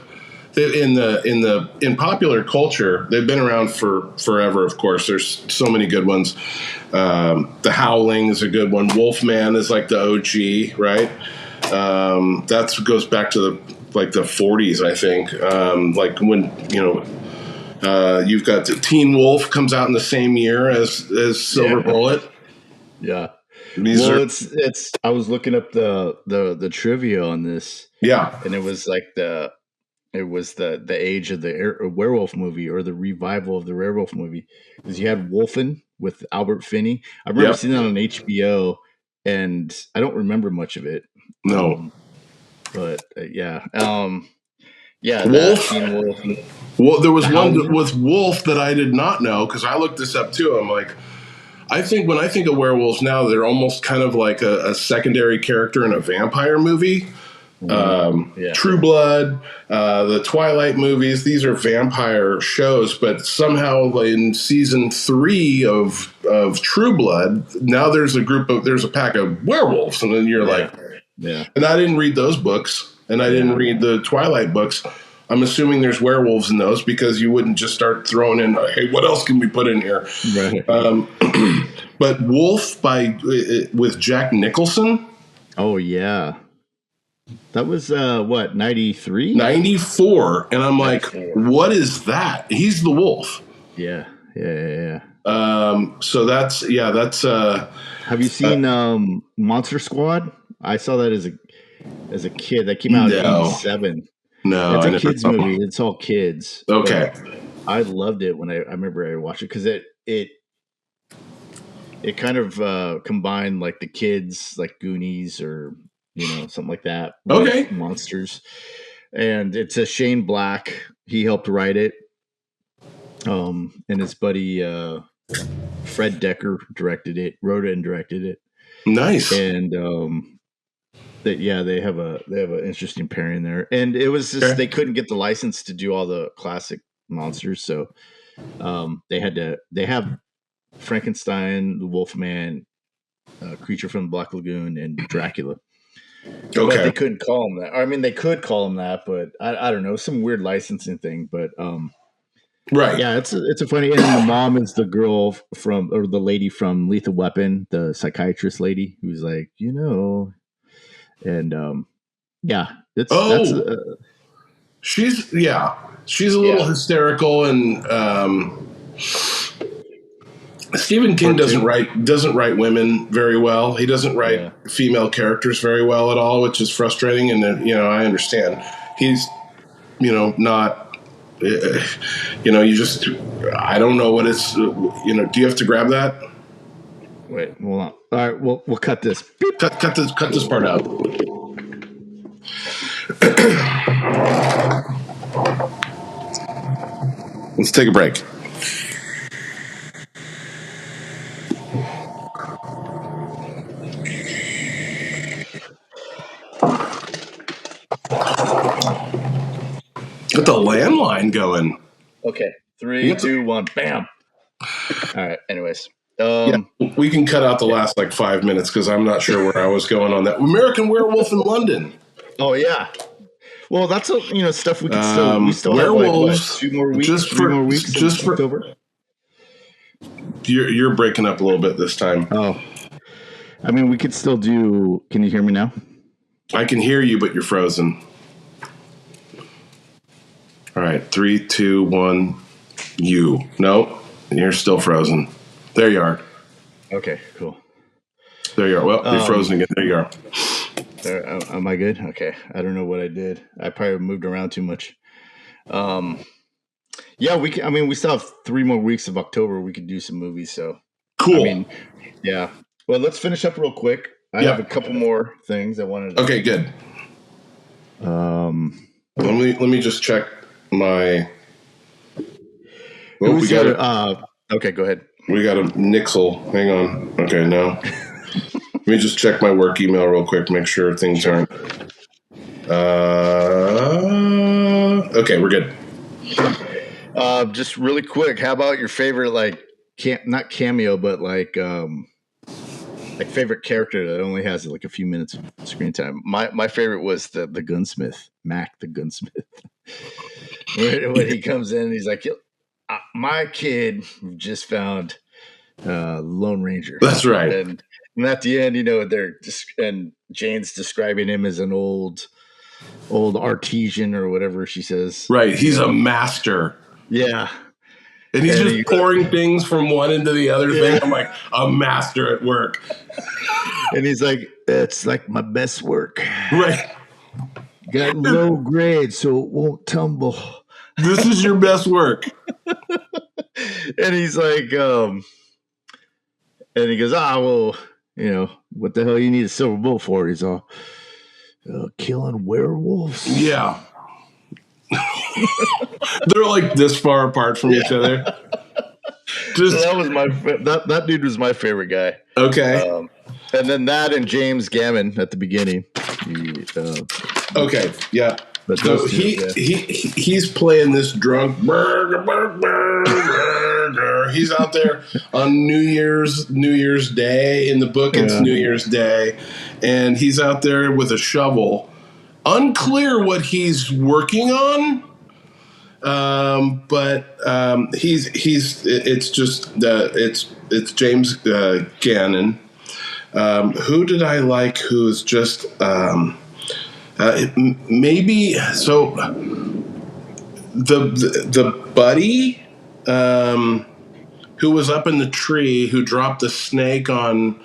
in popular culture, they've been around for forever. Of course, there's so many good ones. The Howling is a good one. Wolfman is like the OG, right? That goes back to the 40s, I think. Like when you've got Teen Wolf comes out in the same year as Silver Bullet. Yeah. It's. I was looking up the trivia on this. Yeah, and it was the age of the werewolf movie, or the revival of the werewolf movie, because you had Wolfen with Albert Finney. I remember seeing that on HBO, and I don't remember much of it. No, but Wolf. Well, there was one with Wolf that I did not know, because I looked this up too. I'm like, when I think of werewolves now, they're almost kind of like a secondary character in a vampire movie. True Blood, the Twilight movies, these are vampire shows, but somehow in season 3 of True Blood, now there's a pack of werewolves, and then you're like, and I didn't read those books, and I didn't read the Twilight books. I'm assuming there's werewolves in those, because you wouldn't just start throwing in, hey, what else can we put in here? Right. But Wolf with Jack Nicholson. Oh yeah. That was 93? 94, and I'm like, what is that? He's the wolf. Yeah. So that's. Have you seen Monster Squad? I saw that as a kid. That came out in '87. No, it's a kids movie. It's all kids. Okay. I loved it when I remember I watched it, because it kind of combined like the kids, like Goonies or something like that. Okay. Monsters. And it's a Shane Black. He helped write it. And his buddy Fred Decker wrote it and directed it. Nice. And they have an interesting pairing there. And it was just they couldn't get the license to do all the classic monsters, so they have Frankenstein, the Wolfman, Creature from the Black Lagoon, and Dracula. Okay. But they couldn't call him that. I mean, they could call him that, but I don't know, some weird licensing thing. But right, yeah, it's a funny. And the mom is the girl the lady from Lethal Weapon, the psychiatrist lady, who's like, and she's a little hysterical, and Stephen King doesn't write women very well. He doesn't write female characters very well at all, which is frustrating. And I understand. He's not. You just. I don't know what it's. Do you have to grab that? Wait, hold on. All right, we'll cut this. Beep. Cut this part out. Let's take a break. Got the landline going. Okay, 3, 2, 1, bam. All right. Anyways, we can cut out the last 5 minutes, because I'm not sure where I was going on that. American Werewolf in London. Oh yeah. Well, that's stuff we can we still werewolves. Have 2 more weeks, 3 more weeks, just for October. You're breaking up a little bit this time. Oh, I mean, we could still do. Can you hear me now? I can hear you, but you're frozen. All right, 3, 2, 1. No, you're still frozen. There you are. Okay, cool. There you are. Well, you're frozen again. There you are. Am I good? Okay. I don't know what I did. I probably moved around too much. Yeah, we can. I mean, we still have 3 more weeks of October. We could do some movies. So cool. I mean, yeah. Well, let's finish up real quick. I have a couple more things I wanted to. Okay, good. Let me just check my. Well, okay, go ahead. We got a Nixel. Hang on. Okay, no. Let me just check my work email real quick. Make sure things aren't. Okay, we're good. Just really quick, how about your favorite, like, not cameo, but like favorite character that only has like a few minutes of screen time? My favorite was the gunsmith, Mac the gunsmith. when he comes in, he's like, my kid just found Lone Ranger. That's right. And at the end, and Jane's describing him as an old artesian or whatever she says. Right. He's a master. Yeah. And he's just pouring things from one into the other thing. I'm like, a master at work. And he's like, it's like my best work. Right. Got low grade so it won't tumble. This is your best work. And he's like, and he goes, well, what the hell you need a silver bullet for? He's all, killing werewolves. Yeah. They're like this far apart from each other. So that was that dude was my favorite guy. Okay. And then that and James Gammon at the beginning. Okay. Yeah. So he's playing this drunk. He's out there on New Year's Day. In the book, it's New Year's Day, and he's out there with a shovel. Unclear what he's working on, but it's James Gannon. Who did I like? Who's just maybe so the buddy who was up in the tree who dropped the snake on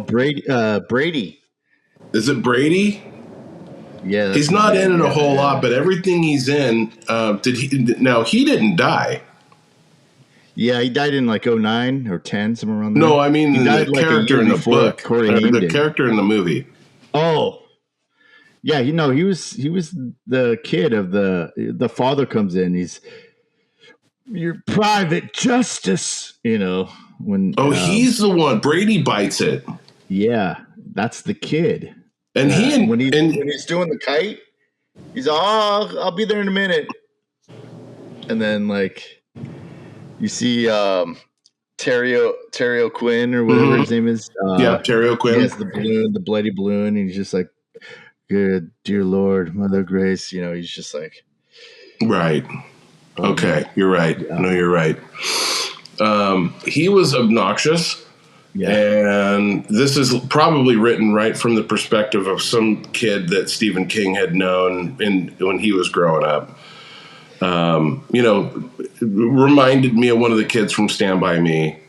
Brady. Is it Brady? Yeah, he's not in it a whole lot, but everything he's in. He didn't die. Yeah, he died in like 09 or 10, somewhere around there. No, I mean the character in the book, the character in the movie. Oh, yeah, he was the kid of the father comes in. He's your private justice, when. Oh, he's the one. Brady bites it. Yeah, that's the kid. And when he's doing the kite, he's all, I'll be there in a minute. And then like you see Terrio Quinn or whatever his name is. Terrio Quinn. He has the balloon, the bloody balloon, and he's just like, good dear Lord, Mother Grace. He's just like, right. Okay, you're right. No, you're right. He was obnoxious. Yeah. And this is probably written right from the perspective of some kid that Stephen King had known when he was growing up. Reminded me of one of the kids from Stand By Me.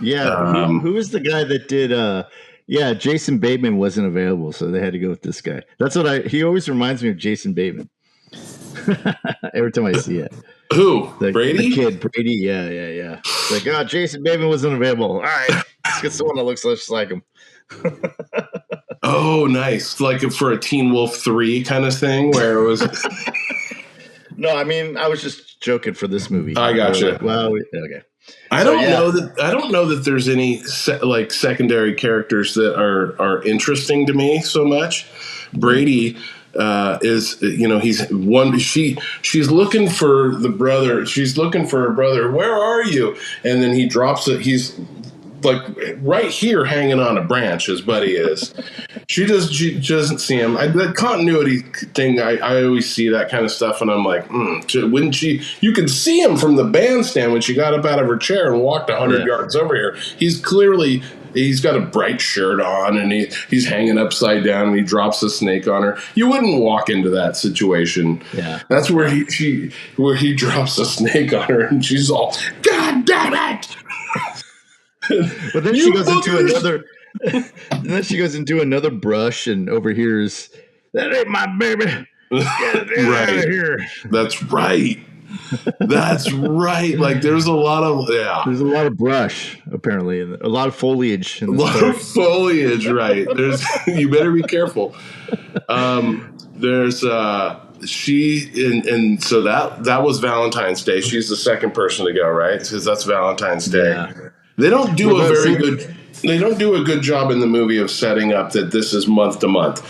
Yeah. Who was the guy that did? Jason Bateman wasn't available, so they had to go with this guy. That's he always reminds me of Jason Bateman. Every time I see it. Who? Brady? The kid, Brady. Yeah. It's like, Jason Bateman wasn't available. All right. Let's get someone that looks just like him. Oh, nice. Like for a Teen Wolf 3 kind of thing where it was. No, I mean, I was just joking for this movie. I gotcha. Like, well, okay. I don't know that there's any secondary characters that are interesting to me so much. Brady is, he's one. She's looking for the brother. She's looking for her brother. Where are you? And then he drops it. He's like right here, hanging on a branch. His buddy is. She doesn't see him. The continuity thing. I always see that kind of stuff, and I'm like, wouldn't she? You could see him from the bandstand when she got up out of her chair and walked 100 yards over here. He's got a bright shirt on, and he's hanging upside down, and he drops a snake on her. You wouldn't walk into that situation. Yeah, that's where he drops a snake on her, and she's all, God damn it! But then she goes into another. And then she goes into another brush and overhears, that ain't my baby. Get out of here. That's right. That's right. Like there's a lot of There's a lot of brush apparently, and a lot of foliage. A lot of foliage, right? There's you better be careful. There's she and so that was Valentine's Day. She's the second person to go, right? Because that's Valentine's Day. Yeah. They don't do They don't do a good job in the movie of setting up that this is month to month.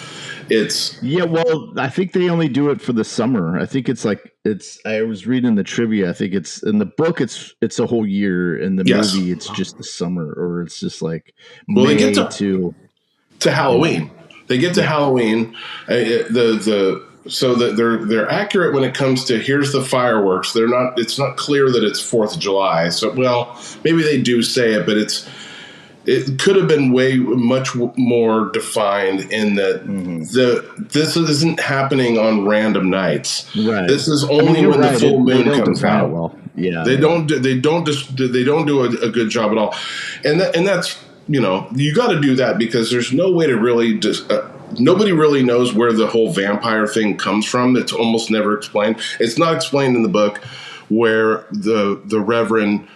Well, I think they only do it for the summer. I think I was reading the trivia. I think it's in the book. It's a whole year. In the movie, it's just the summer, or it's just like they get to Halloween. They get to Halloween. So that they're accurate when it comes to here's the fireworks. It's not clear that it's 4th of July. So maybe they do say it, but it could have been much more defined in that this isn't happening on random nights. Right. This is only when the full moon comes out. Well, yeah, they don't do a good job at all, and that's you got to do that because there's no way to really nobody really knows where the whole vampire thing comes from. It's almost never explained. It's not explained in the book where the Reverend.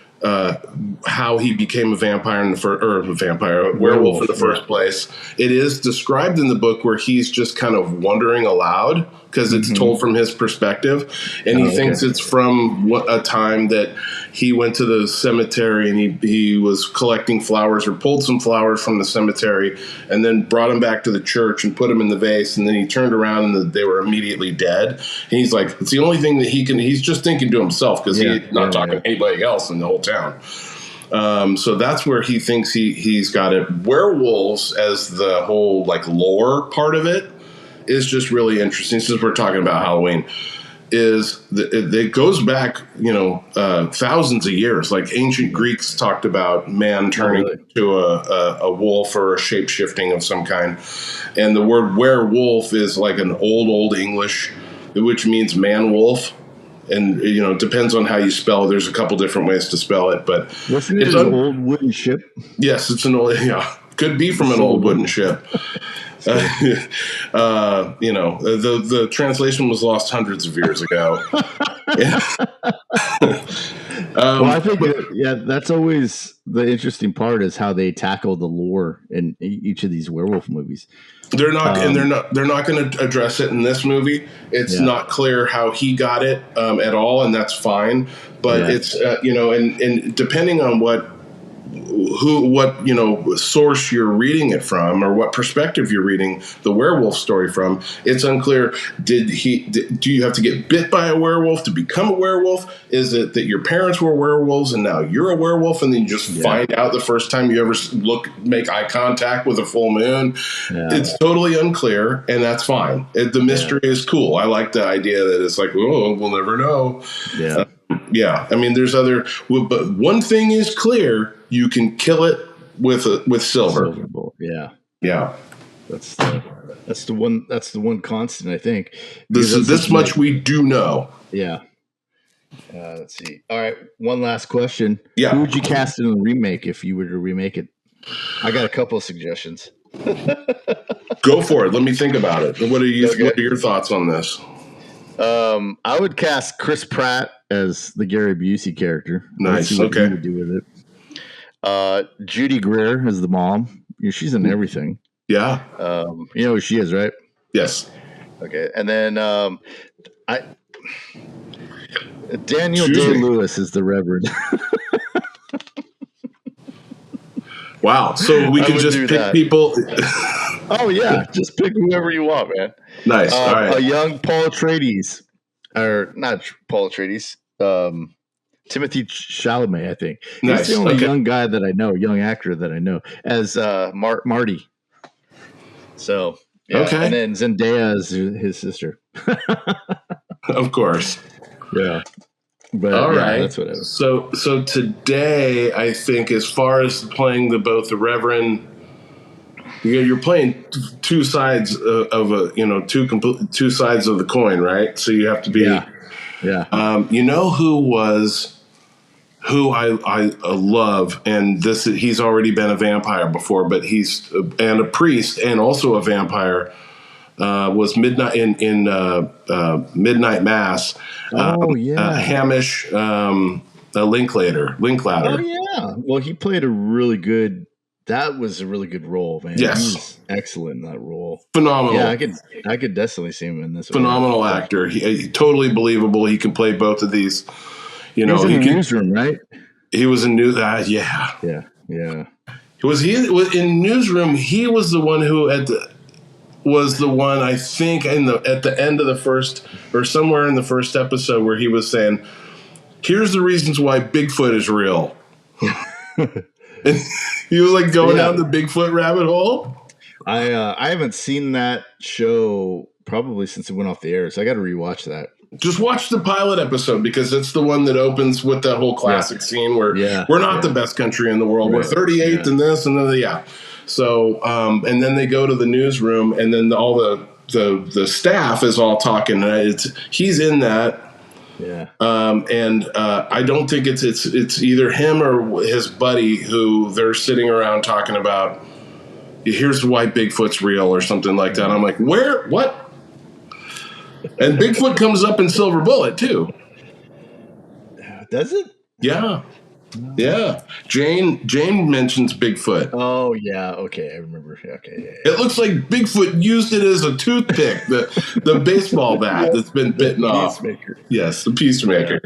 How he became a vampire werewolf in the first place. It is described in the book where he's just kind of wondering aloud because it's told from his perspective, and he thinks it's from a time that he went to the cemetery and he was collecting flowers or pulled some flowers from the cemetery and then brought them back to the church and put them in the vase, and then he turned around and they were immediately dead. And he's like, it's the only thing that he's just thinking to himself because he's not talking to anybody else in the whole town. So that's where he thinks he's got it. Werewolves as the whole lore part of it is just really interesting since we're talking about Halloween. It goes back, thousands of years. Like ancient Greeks talked about man turning into a wolf or a shape shifting of some kind, and the word werewolf is like an old English, which means man wolf. And it depends on how you spell it. There's a couple different ways to spell it, but wasn't it an old wooden ship? Yes, it's an old. Could be from an old wooden ship. The translation was lost hundreds of years ago. Well, I think that's always the interesting part is how they tackle the lore in each of these werewolf movies. They're not going to address it in this movie. It's not clear how he got it at all, and that's fine. But it's and depending on what source you're reading it from or what perspective you're reading the werewolf story from, it's unclear. Do you have to get bit by a werewolf to become a werewolf? Is it that your parents were werewolves and now you're a werewolf and then you just find out the first time you ever make eye contact with a full moon? It's totally unclear, and that's fine. The mystery is cool. I like the idea that it's like, oh, we'll never know. I mean, there's but one thing is clear: you can kill it with silver. Yeah. That's the one constant, I think. This much we do know. Yeah. Let's see. All right, one last question. Yeah. Who would you cast in the remake if you were to remake it? I got a couple of suggestions. Go for it. Let me think about it. What are your thoughts on this? I would cast Chris Pratt as the Gary Busey character. Nice. Okay. He would do with it. Judy Greer as the mom. She's in everything. Yeah. You know who she is, right? Yes. Okay. And then Daniel Day-Lewis is the Reverend. Wow. So we can just pick people. Oh, yeah. Just pick whoever you want, man. Nice. All right. A young Paul Atreides. Or not Paul Atreides. Timothy Chalamet, I think. He's the only young guy that I know, young actor that I know, as Marty. So, okay. And then Zendaya is his sister. Of course. Yeah. But all right. That's what it was. So today, I think, as far as playing both the Reverend, you're playing two sides of two sides of the coin, right? So you have to be, who I love, and he's already been a vampire before, but he's a priest and also a vampire. was Midnight in Midnight Mass. Hamish Linklater. Oh yeah. Well, he played a really good. That was a really good role, man. Yes, he was excellent in that role. Phenomenal. Yeah, I could definitely see him in this. Phenomenal actor. He totally believable. He can play both of these. You know, he was in the Newsroom, right? He was in yeah. Was he in Newsroom? He was the one who was the one, I think, at the end of the first, or somewhere in the first episode, where he was saying, "Here's the reasons why Bigfoot is real." And he was like going down the Bigfoot rabbit hole. I haven't seen that show probably since it went off the air, so I got to rewatch that. Just watch the pilot episode, because it's the one that opens with that whole classic scene where we're not the best country in the world. Right. We're 38th in this, and then So, and then they go to the newsroom, and then all the staff is all talking. He's in that. Yeah. And I don't think it's either him or his buddy who they're sitting around talking about. Here's why Bigfoot's real, or something like that. I'm like, where? What? And Bigfoot comes up in Silver Bullet too. Does it? Yeah. Yeah. Jane mentions Bigfoot. Oh yeah. Okay. I remember. Okay. Yeah. It looks like Bigfoot used it as a toothpick, the baseball bat that's been bitten off. Yes. The Peacemaker.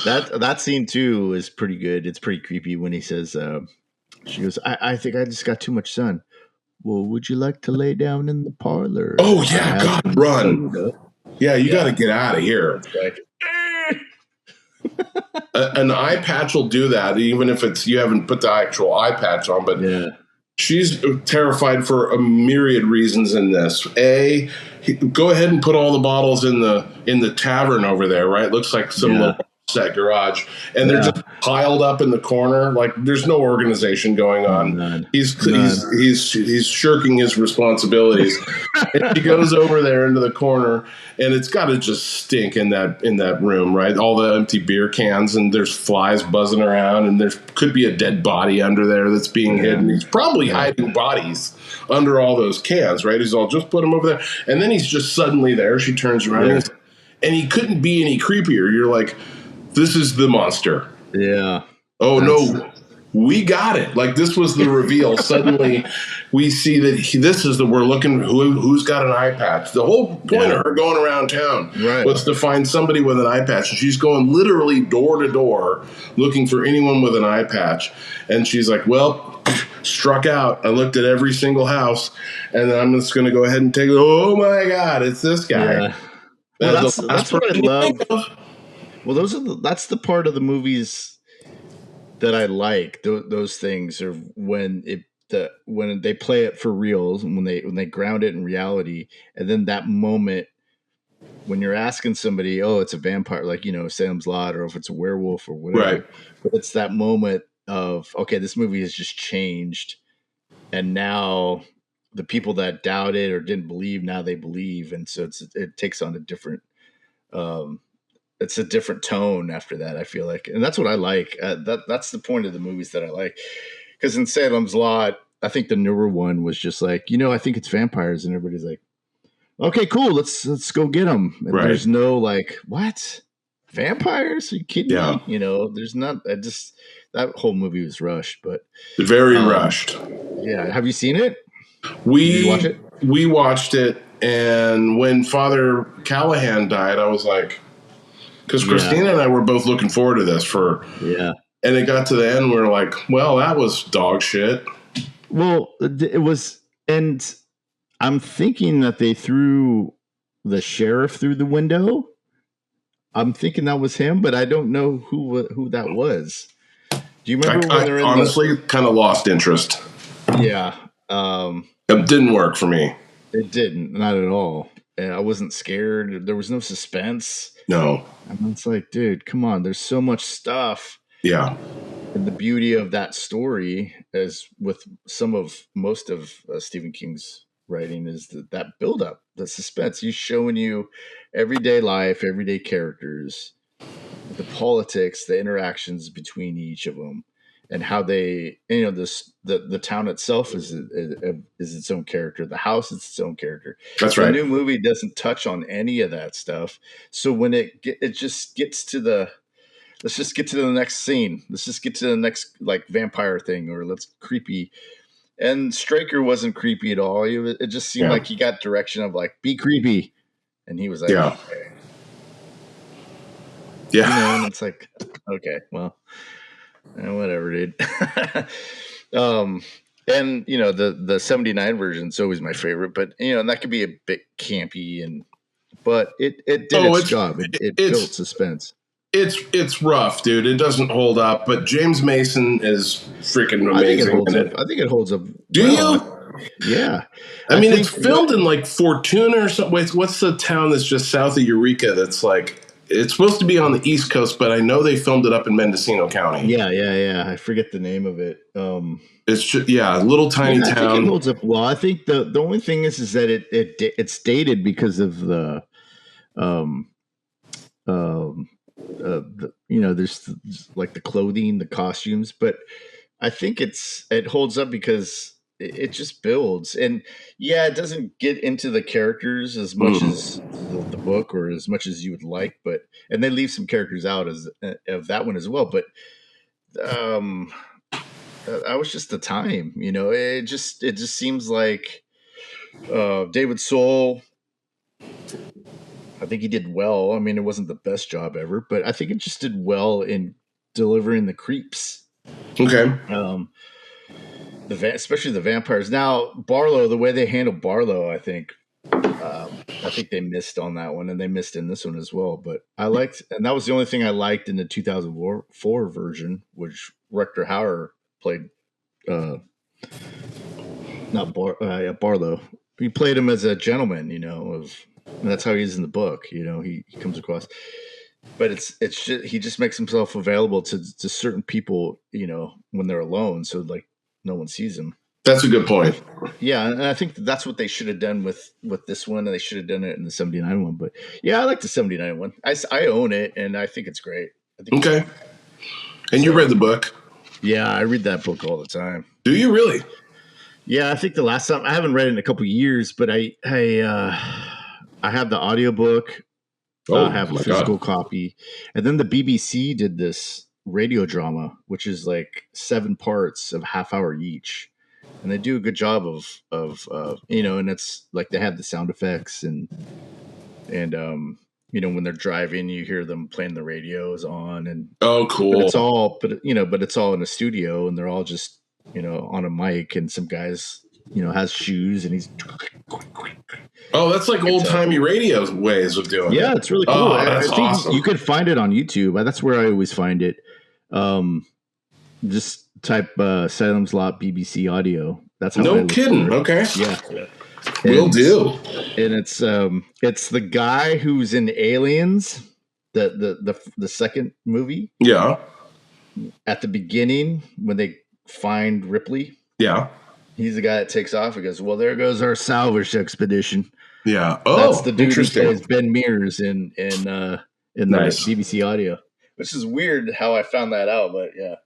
Yeah. That scene too is pretty good. It's pretty creepy when he says, she goes, I think I just got too much sun. Well, would you like to lay down in the parlor? Oh yeah. God, run. Yeah. You got to get out of here. An eye patch will do that, even if you haven't put the actual eye patch on. But she's terrified for a myriad reasons in this. Go ahead and put all the bottles in the tavern over there, right? Looks like some little set garage, and they're just piled up in the corner. Like there's no organization going on. He's shirking his responsibilities. And she goes over there into the corner, and it's got to just stink in that room, right? All the empty beer cans, and there's flies buzzing around, and there could be a dead body under there that's being hidden. He's probably hiding bodies under all those cans, right? He's all, just put them over there, and then he's just suddenly there. She turns around, and he couldn't be any creepier. You're like, this is the monster. Yeah. Oh, no. We got it. Like, this was the reveal. Suddenly, we see that we're looking who's got an eye patch. The whole point of her going around town was to find somebody with an eye patch. And she's going literally door to door looking for anyone with an eye patch. And she's like, well, struck out. I looked at every single house, and then I'm just going to go ahead and take it. Oh, my God, it's this guy. Yeah. Well, that's what I love. Well, that's the part of the movies that I like. Those things are when they play it for real, when they ground it in reality, and then that moment when you're asking somebody, oh, it's a vampire, like, Salem's Lot, or if it's a werewolf or whatever. Right. But it's that moment of, okay, this movie has just changed, and now the people that doubted or didn't believe, now they believe, and so it takes on a different. It's a different tone after that, I feel like. And that's what I like. That's the point of the movies that I like. Because in Salem's Lot, I think the newer one was just like, I think it's vampires. And everybody's like, okay, cool. Let's go get them. And there's no like, what? Vampires? Are you kidding me? There's not, that whole movie was rushed. But very rushed. Yeah. Have you seen it? Did you watch it? We watched it. And when Father Callahan died, I was like, because Christina and I were both looking forward to this and it got to the end, we were like, well, that was dog shit. Well, it was, and I'm thinking that they threw the sheriff through the window. I'm thinking that was him, but I don't know who that was. Do you remember when they're in honestly kind of lost interest. Yeah. It didn't work for me. It didn't, not at all. I wasn't scared. There was no suspense. No. And it's like, dude, come on. There's so much stuff. Yeah. And the beauty of that story, as with most of Stephen King's writing, is that buildup, the suspense. He's showing you everyday life, everyday characters, the politics, the interactions between each of them. and how they, the town itself is its own character. The house is its own character. That's right. The new movie doesn't touch on any of that stuff. So when it just gets to let's just get to the next scene. Let's just get to the next like vampire thing, or let's creepy. And Straker wasn't creepy at all. It just seemed like he got direction of like, be creepy. And he was like, okay. Yeah. And it's like, okay, well, whatever, dude. And the 79 version is always my favorite, but and that could be a bit campy, but it did its job. It built suspense. It's rough, dude. It doesn't hold up, but James Mason is freaking amazing. I think it holds up. Do you? Yeah. I mean, it's filmed in like Fortuna or something. What's the town that's just south of Eureka that's like, it's supposed to be on the East Coast, but I know they filmed it up in Mendocino County. Yeah. I forget the name of it. It's just, a little tiny town. I think it holds up well. I think the only thing is that it's dated because of the there's like the clothing, the costumes, but I think it holds up because it just builds, and it doesn't get into the characters as much as the book or as much as you would like, and they leave some characters out of that one as well, but I was just the time, it just seems like David Soul, I think he did well. I mean, it wasn't the best job ever, but I think it just did well in delivering the creeps. Okay. Especially the vampires. Now, Barlow, the way they handled Barlow, I think they missed on that one, and they missed in this one as well. But I liked, and that was the only thing I liked in the 2004 version, which Rutger Hauer played. Not Barlow. He played him as a gentleman, and that's how he is in the book. He comes across, but it's just, he just makes himself available to certain people, when they're alone. So like no one sees him. That's a good point. Yeah. And I think that's what they should have done with this one. And they should have done it in the 79 one, but I like the 79 one. I own it and I think it's great. Okay. And you read the book? Yeah. I read that book all the time. Do you really? Yeah. I think the last time I haven't read it in a couple of years, but I have the audiobook. I have a physical copy. And then the BBC did this radio drama, which is like 7 parts of half hour each. And they do a good job of and it's like they have the sound effects and when they're driving, you hear them playing the radios on and cool. But it's all in a studio and they're all just, on a mic, and some guys, has shoes and he's. Oh, that's like old timey radio ways of doing it. Yeah, it's really cool. Oh, that's awesome. You could find it on YouTube. That's where I always find it. Just type Salem's Lot BBC audio. That's how. No kidding. Okay. Yeah. Will do. And it's the guy who's in Aliens, the second movie. Yeah. At the beginning, when they find Ripley. Yeah. He's the guy that takes off and goes, well, there goes our salvage expedition. Yeah. Oh, that's the dude who plays Ben Mears in the BBC audio, which is weird how I found that out. But yeah,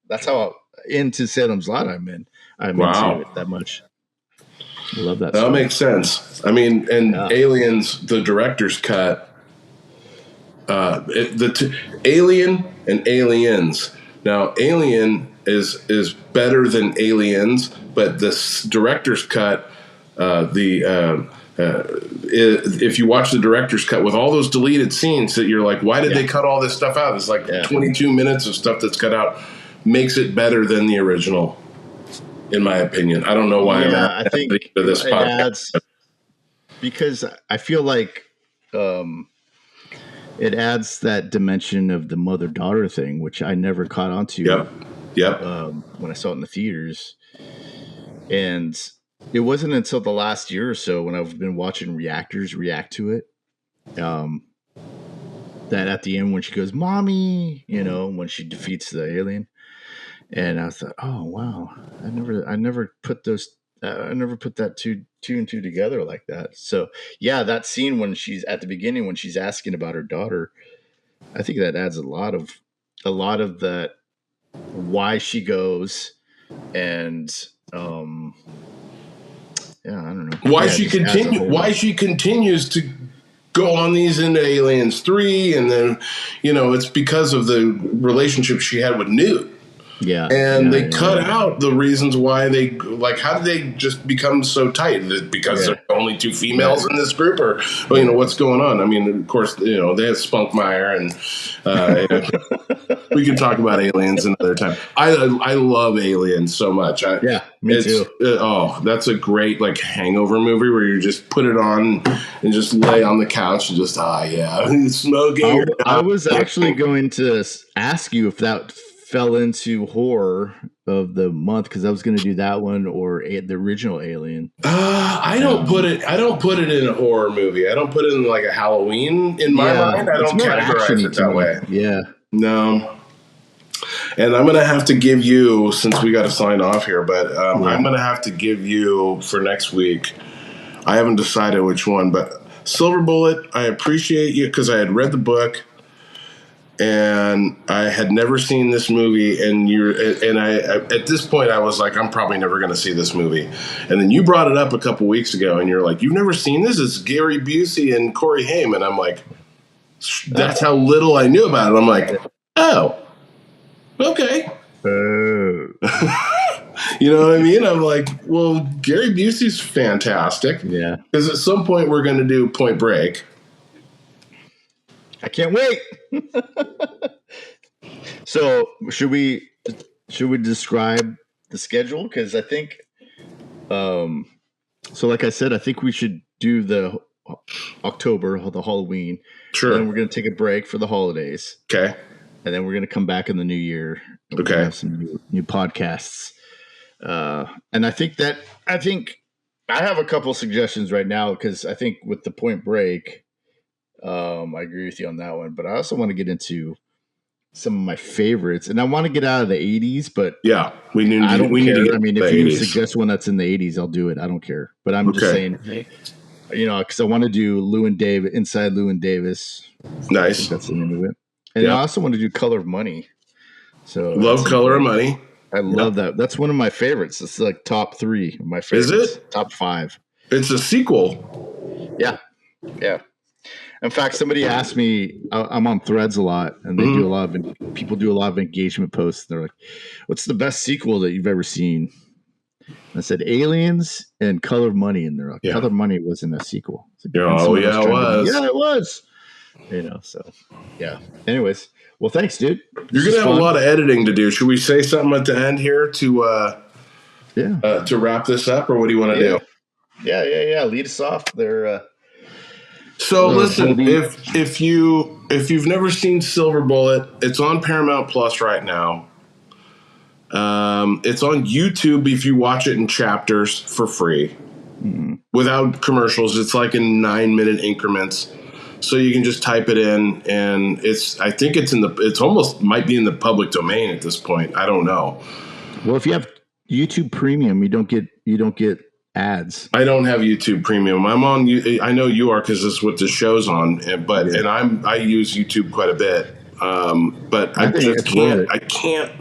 that's how into Salem's Lot I'm into it that much. I love that. That makes sense. I mean, and Aliens, the director's cut, Alien and Aliens. Now, Alien is better than Aliens, but this director's cut, if you watch the director's cut with all those deleted scenes, that you're like, why did they cut all this stuff out? It's like 22 minutes of stuff that's cut out, makes it better than the original, in my opinion. I don't know why I think this podcast. Because I feel like it adds that dimension of the mother-daughter thing, which I never caught on to. Yep. When I saw it in the theaters. And it wasn't until the last year or so when I've been watching reactors react to it, that at the end when she goes, "Mommy," when she defeats the alien, and I thought, "Oh wow, I never put that two and two together like that." So yeah, that scene when she's at the beginning when she's asking about her daughter, I think that adds a lot of that why she goes, and I don't know why she continues to go on these into Aliens 3, and then it's because of the relationship she had with Newt. They cut out the reasons why they, like, how did they just become so tight? Because there are only 2 females in this group, or what's going on? I mean, of course, they have Spunkmeyer, and we can talk about Aliens another time. I love Aliens so much. Me too. That's a great like hangover movie where you just put it on and just lay on the couch and just smoking. I was actually going to ask you if that fell into horror of the month, because I was going to do that one or the original Alien. I don't put it in a horror movie. I don't put it in like a Halloween in my mind. I don't categorize it that way. Yeah. No. And I'm going to have to give you, since we got to sign off here, but I'm going to have to give you for next week. I haven't decided which one, but Silver Bullet, I appreciate you because I had read the book. And I had never seen this movie, and I at this point I was like, I'm probably never going to see this movie. And then you brought it up a couple weeks ago, and you're like, you've never seen this? It's Gary Busey and Corey Haim, and I'm like, that's how little I knew about it. I'm like, oh, okay. You know what I mean? I'm like, well, Gary Busey's fantastic. Yeah. Because at some point we're going to do Point Break. I can't wait. So should we describe the schedule? Because I think, so like I said, I think we should do the October, the Halloween. Sure. And then we're going to take a break for the holidays. Okay. And then we're going to come back in the new year. And okay. Have some new podcasts. And I think I have a couple suggestions right now, because I think with the Point Break, I agree with you on that one, but I also want to get into some of my favorites, and I want to get out of the 80s, but I don't care. I mean, if you suggest one that's in the 80s, I'll do it. I don't care, but I'm just saying, because I want to do Inside Llewyn Davis. Nice. That's the name of it. And I also want to do Color of Money. So love Color of Money. I love that. That's one of my favorites. It's like top 3 of my favorites. Is it? Top 5. It's a sequel. Yeah. In fact, somebody asked me, I'm on Threads a lot, and they do people do a lot of engagement posts. They're like, what's the best sequel that you've ever seen? And I said, Aliens and Color of Money. And they're like, Color of Money wasn't a sequel. Like, it was. Yeah, it was. So, yeah. Anyways, well, thanks, dude. You're going to have a lot of editing to do. Should we say something at the end here to wrap this up, or what do you want to do? Yeah. Lead us off there. So listen, if you've never seen Silver Bullet, it's on Paramount Plus right now. It's on YouTube if you watch it in chapters for free, without commercials. It's like in 9-minute increments, so you can just type it in, and I think it's almost might be in the public domain at this point. I don't know. Well, if you have YouTube Premium, you don't get ads. I don't have YouTube Premium. I'm on. I know you are, because this is what the show's on. But I use YouTube quite a bit. But I just can't. I can't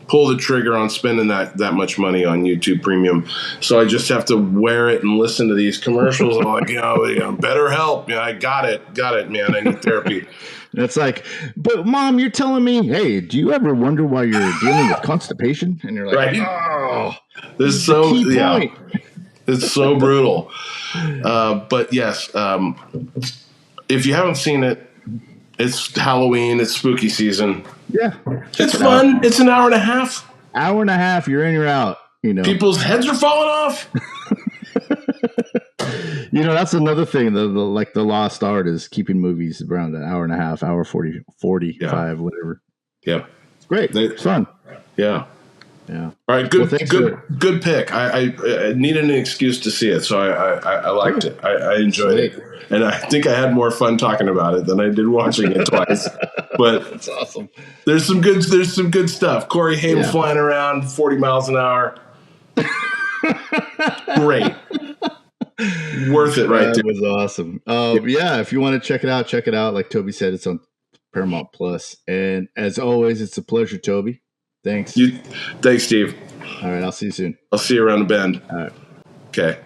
pull the trigger on spending that much money on YouTube Premium. So I just have to wear it and listen to these commercials. I'm like, better help. I got it, man. I need therapy. It's like, but Mom, you're telling me, hey, do you ever wonder why you're dealing with constipation? And you're like, oh, this is so key point. It's so brutal. But yes, if you haven't seen it, it's Halloween. It's spooky season. Yeah. It's fun. It's an hour and a half. Hour and a half. You're in, you're out. People's heads are falling off. That's another thing. The lost art is keeping movies around an hour and a half, hour 45, whatever. Yeah. It's great. It's fun. Yeah. Yeah. All right. Good pick. I needed an excuse to see it, so I liked it. I enjoyed it, and I think I had more fun talking about it than I did watching it twice. But that's awesome. There's some good stuff. Corey Haim flying around 40 miles an hour. Great. Worth it, right there. That was awesome. If you want to check it out. Like Toby said, it's on Paramount Plus. And as always, it's a pleasure, Toby. Thanks. Thanks, Steve. All right, I'll see you soon. I'll see you around the bend. All right. Okay.